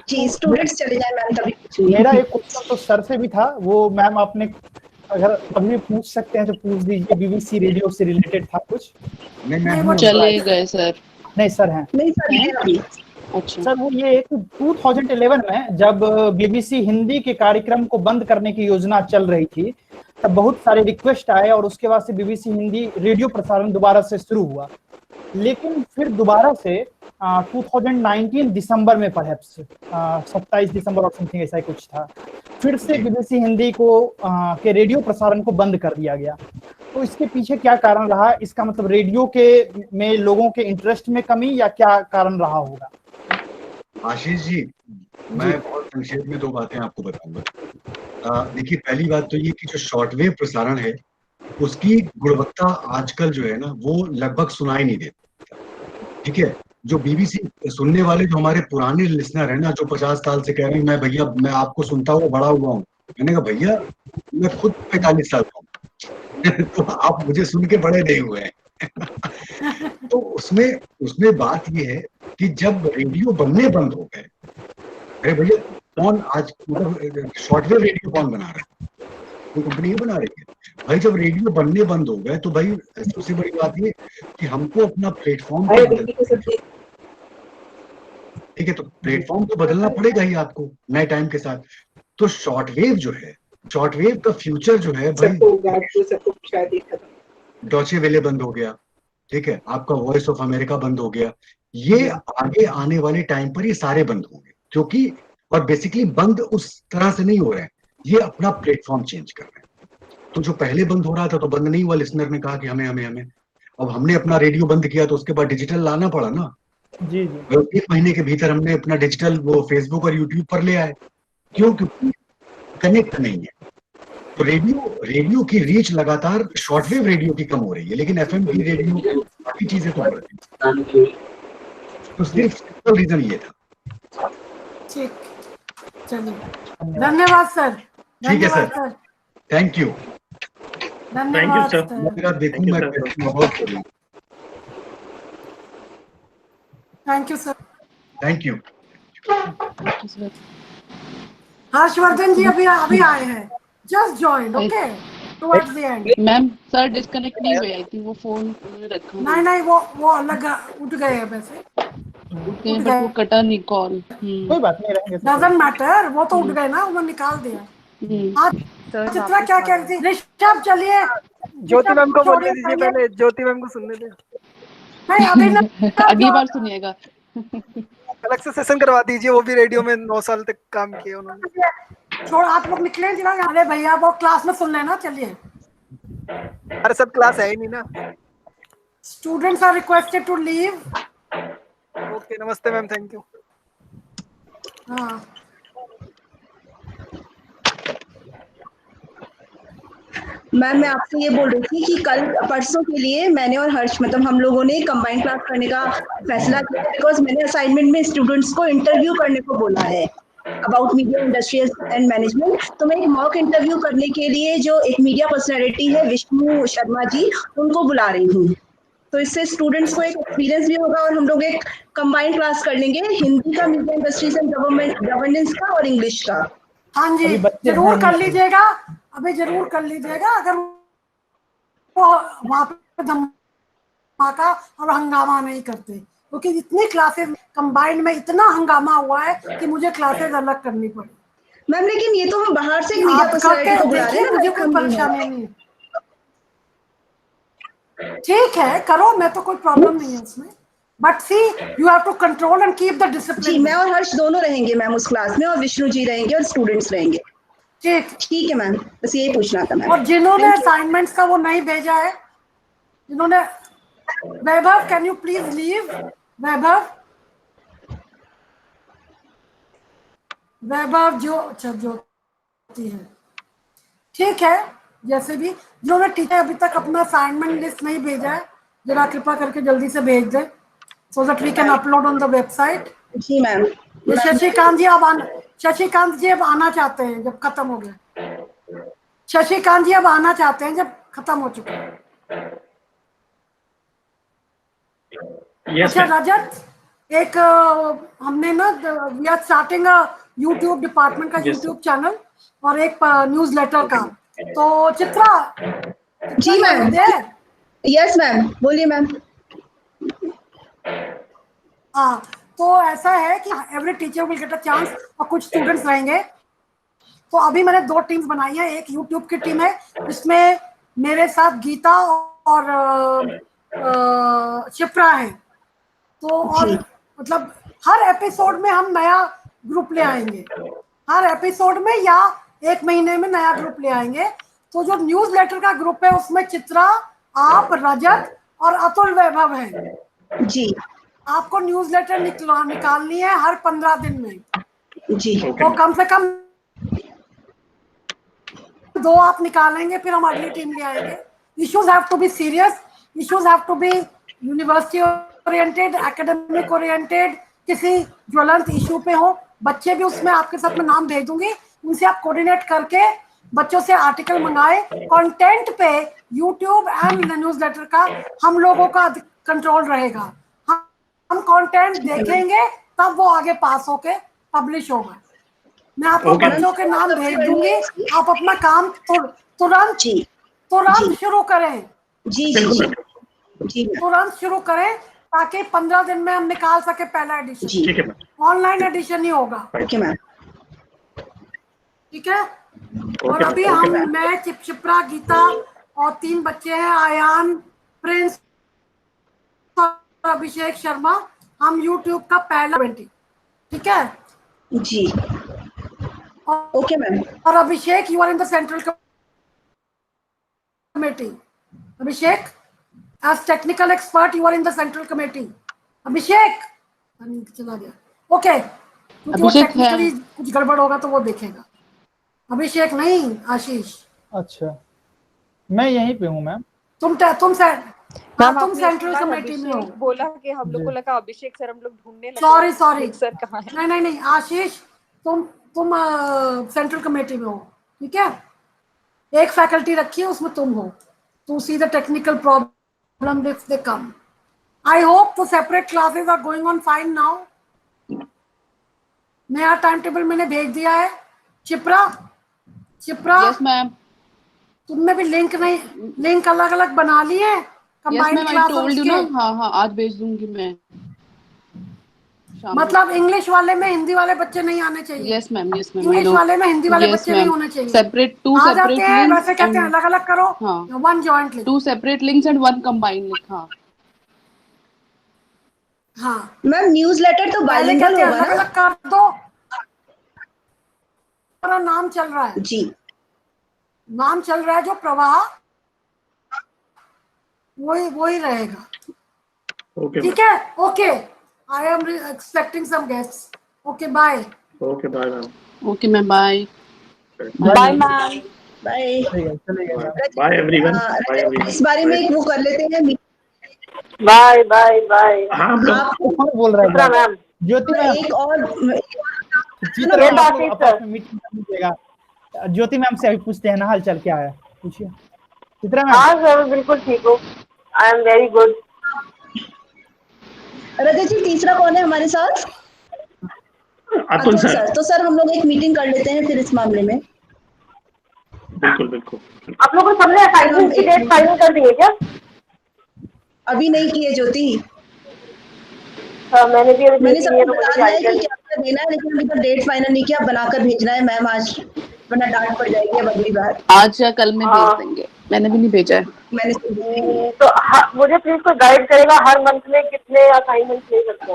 जी, students चले जाए मैम, तभी मेरा एक क्वेश्चन तो सर से भी था, वो मैम आपने अगर अभी पूछ सकते हैं तो पूछ दीजिए। बीबीसी रेडियो से रिलेटेड था कुछ? नहीं, चले गए सर। नहीं सर हैं, नहीं सर हैं अभी। अच्छा सर, वो ये 2011 में जब बीबीसी हिंदी के कार्यक्रम को बंद करने की योजना चल रही थी, तब बहुत सारे रिक्वेस्ट आए, और उसके बाद से बीबीसी हिंदी रेडियो प्रसारण दोबारा से शुरू हुआ। लेकिन फिर दोबारा से 2019 दिसंबर में, परहैप्स 27 दिसंबर और समथिंग ऐसा ही कुछ था, फिर से बीबीसी हिंदी को के रेडियो प्रसारण को बंद कर दिया गया। तो इसके पीछे क्या कारण रहा? इसका मतलब रेडियो के में लोगों के इंटरेस्ट में कमी, या क्या कारण रहा होगा? आशीष जी, मैं बहुत संक्षेप में 2 बातें आपको बताऊंगा। देखिए, पहली बात तो ये कि जो शॉर्टवेव प्रसारण है उसकी गुणवत्ता आजकल जो है ना, वो लगभग सुनाई नहीं देती, ठीक है। जो बीबीसी सुनने वाले, जो हमारे पुराने लिसनर है ना, जो 50 साल से कह रहे हैं मैं भैया मैं आपको सुनता हुआ बड़ा हुआ हूँ, मैंने कहा भैया मैं खुद 45 साल का हूँ तो आप मुझे सुन के बड़े नहीं हुए हैं तो उसमें बात ये है कि जब रेडियो बनने बंद हो गए, अरे भैया कौन आज, मतलब शॉर्टवेव रेडियो कौन बना रहा है? कोई कंपनी ही बना रही है भाई। जब रेडियो बनने बंद हो गए तो भाई सबसे बड़ी बात ये कि हमको अपना प्लेटफॉर्म ठीक है, तो प्लेटफॉर्म तो बदलना पड़ेगा ही आपको नए टाइम के साथ। तो शॉर्टवेव जो है, शॉर्टवेव का फ्यूचर जो है भाई, डॉचे वेले बंद हो गया, ठीक है, आपका वॉइस ऑफ अमेरिका बंद हो गया, ये आगे आने वाले टाइम पर ये सारे बंद होंगे, क्योंकि और बेसिकली बंद उस तरह से नहीं हो रहे हैं, ये अपना प्लेटफॉर्म चेंज कर रहे हैं। तो जो पहले बंद हो रहा था तो बंद नहीं हुआ, लिसनर ने कहा कि हमें हमें हमें, अब हमने अपना रेडियो बंद किया तो उसके बाद डिजिटल लाना पड़ा ना। जी जी। 1 महीने के भीतर हमने अपना डिजिटल वो फेसबुक और यूट्यूब पर ले आए, क्यों? क्योंकि कनेक्ट नहीं है। तो रेडियो की रीच लगातार शॉर्टवेव रेडियो की कम हो रही है, लेकिन एफएम की रेडियो बाकी चीजें तो बढ़ रही हैं। तो सिर्फ सिंपल रीजन ये था। ठीक, चलिए, धन्यवाद सर। ठीक है सर, थैंक यू। धन्यवाद सर। मैं देखूं मैं बहुत करूं। Thank you sir. Thank you. Harshvardhan ji अभी आए हैं, just join, okay, towards the end. Ma'am sir disconnect नहीं हुए, आई थिंक वो फोन रखा। नहीं वो अलग उठ गए हैं वैसे, बट वो कटा नहीं कॉल। कोई बात नहीं, रहेंगे। डजंट मैटर, वो तो उठ गए ना, वो निकाल दिया। आज चित्रा क्या कह रही थी? ऋषभ चलिए, ज्योति मैम को बोलने दीजिए, पहले ज्योति मैम को सुनने दे। नहीं अभी ना, अगली बार सुनिएगा। अलग से सेशन करवा दीजिए, वो भी रेडियो में 9 साल तक काम किए उन्होंने। छोड़, आप लोग निकले जरा। अरे भैया वो क्लास में सुन लेना, चलिए। अरे सब क्लास है ही नहीं ना। Students are requested to leave. Okay, नमस्ते मैम, थैंक यू। हाँ, मैम मैं आपसे ये बोल रही थी कि कल परसों के लिए मैंने और हर्ष मतलब हम लोगों ने कंबाइंड क्लास करने का फैसला किया, बिकॉज मैंने असाइनमेंट में स्टूडेंट्स को इंटरव्यू करने को बोला है about media industry and management. तो मैं एक मॉक इंटरव्यू करने के लिए जो एक मीडिया पर्सनैलिटी है विष्णु शर्मा जी, उनको बुला रही हूँ। तो इससे स्टूडेंट्स को एक एक्सपीरियंस भी होगा और हम लोग एक कंबाइंड क्लास कर लेंगे, हिंदी का मीडिया इंडस्ट्रीज एंड गवर्नेंस का और इंग्लिश का। हाँ जी, जरूर कर लीजिएगा, अभी जरूर कर लीजिएगा। अगर वो वहाँ पे धमाका और हंगामा नहीं करते, क्योंकि इतनी क्लासेस कंबाइंड में इतना हंगामा हुआ है कि मुझे क्लासेस अलग करनी पड़ी। मैम लेकिन ये तो हम बाहर से मीडिया पर्सनैलिटी को बुला रहे हैं, मुझे कोई परेशानी नहीं है। ठीक है, करो, मैं तो कोई प्रॉब्लम नहीं है उसमें, but see you have to control and keep the discipline. जी, मैं और हर्ष दोनों रहेंगे मैम उस क्लास में, और विष्णु जी रहेंगे और स्टूडेंट्स रहेंगे। ठीक है मैम, बस यही पूछना था मैम। और जिन्होंने असाइनमेंट्स का वो नहीं भेजा है, जिन्होंने, वैभव कैन यू प्लीज लीव? वैभव जो है, ठीक है, जैसे भी जिन्होंने टीचर अभी तक अपना असाइनमेंट लिस्ट नहीं भेजा है, जरा कृपा करके जल्दी से भेज दें, so that we can upload on the website। जी मैम। शशिकांत जी अब आना चाहते हैं जब खत्म हो गया। शशिकांत जी अब आना चाहते हैं जब खत्म हो चुका है। अच्छा रजत, एक हमने ना we are starting YouTube department का यूट्यूब चैनल और एक न्यूज़लेटर का। तो Chitra ji ma'am. Yes ma'am, बोलिए मैम। हाँ, तो ऐसा है कि every teacher will get a chance और कुछ स्टूडेंट्स रहेंगे। तो अभी मैंने 2 टीम्स बनाई है, एक यूट्यूब की टीम है जिसमें मेरे साथ गीता और शिप्रा है। तो और मतलब हर एपिसोड में हम नया ग्रुप ले आएंगे, हर एपिसोड में या 1 महीने में नया ग्रुप ले आएंगे। तो जो न्यूज़ लेटर का ग्रुप है उसमें चित्रा, आप, रजत और अतुल वैभव है जी। आपको न्यूज़ लेटर निकालनी है हर 15 दिन में जी। तो कम से कम 2 आप निकालेंगे, फिर हम अगली टीम ले आएंगे। Issues have to be serious, issues have to be university oriented, academic oriented, किसी ज्वलंत इशू पे हो। बच्चे भी उसमें आपके साथ में नाम भेज दूंगी, उनसे आप कोऑर्डिनेट करके बच्चों से आर्टिकल मंगाए। कंटेंट पे यूट्यूब एंड न्यूज़ लेटर का हम लोगों का कंट्रोल रहेगा। हम कंटेंट देखेंगे तब वो आगे पास होके पब्लिश होगा। मैं आपको बच्चों के नाम भेज दूंगी, आप अपना काम तुरंत शुरू करें। जी। तुरंत शुरू करें ताकि 15 दिन में हम निकाल सके पहला एडिशन। ठीक है मैम। ऑनलाइन एडिशन ही होगा। Okay ma'am. ठीक है। और अभी मैं चिपरा, गीता और 3 बच्चे हैं, आयान, प्रिंस और अभिषेक शर्मा, हम YouTube का पहला 20। ठीक है जी। Okay ma'am. और Abhishek, you are in the central committee. Abhishek, as technical expert you are in the central committee. Abhishek चला गया। ओके, क्योंकि वो टेक्निकली कुछ गड़बड़ होगा तो वो देखेगा। अभिषेक नहीं, आशीष। अच्छा, मैं यहीं पे हूँ मैम। तुम सेंट्रल कमेटी में हो। बोला कि हम लोग को लगा अभिषेक सर हम लोग ढूंढने लगे। सॉरी सर कहाँ है? नहीं आशीष, तुम सेंट्रल कमेटी में हो। ठीक है, एक फैकल्टी रखी है, उसमें तुम हो, to see the technical problem if they come. I hope the separate classes are going on fine now. नया टाइम टेबल मैंने भेज दिया है। चिपरा यस मैम। तुमने भी लिंक अलग अलग बना ली है, कंबाइंड क्लास। हाँ आज भेज दूंगी मैं। मतलब इंग्लिश वाले में हिंदी वाले बच्चे नहीं आने चाहिए। यस मैम इंग्लिश वाले में हिंदी वाले बच्चे नहीं होने चाहिए। Separate links. वैसे कहते हैं अलग अलग करो। हाँ। 1 joint link. 2 separate links and 1 combined link. हाँ मैम, न्यूज़लेटर तो बाइलिंगुअल होगा ना? अलग अलग कर दो। हमारा नाम चल रहा है जी, नाम चल रहा है जो प्रवाह, वही रहेगा। ठीक है। Okay, I am expecting some guests. Okay bye. Okay bye ma'am. Okay ma'am, bye bye ma'am. Bye bye everyone. Bye everyone. इस बारे में एक वो कर लेते हैं। Bye bye bye. हाँ कौन बोल रहा है मैम? ज्योति मैम। एक और मीटिंग कर लीजिएगा। ज्योति मैम से अभी पूछते हैं ना हाल चाल क्या है, पूछिए। चित्रा मैम। हाँ सर, बिल्कुल ठीक हूँ। I am very good. Rajat ji, तीसरा कौन है हमारे साथ? अतुल सर। तो सर हम लोग एक मीटिंग कर लेते हैं फिर इस मामले में। बिल्कुल। आप लोगों को सबने असाइनमेंट की डेट फाइनल कर दी है क्या? अभी नहीं किए ज्योति। हाँ, मैंने भी मैंने सबको बता दिया है कि क्या देना है, लेकिन अभी तक डेट फाइनल नहीं किया। बनाकर भेजना है मैम आज, वरना डांट पड़ जाएगी अब अगली बार। आज या कल में भेज देंगे। मैंने भी नहीं भेजा है। तो मुझे प्लीज कोई गाइड करेगा हर मंथ में कितने असाइनमेंट ले सकते हैं?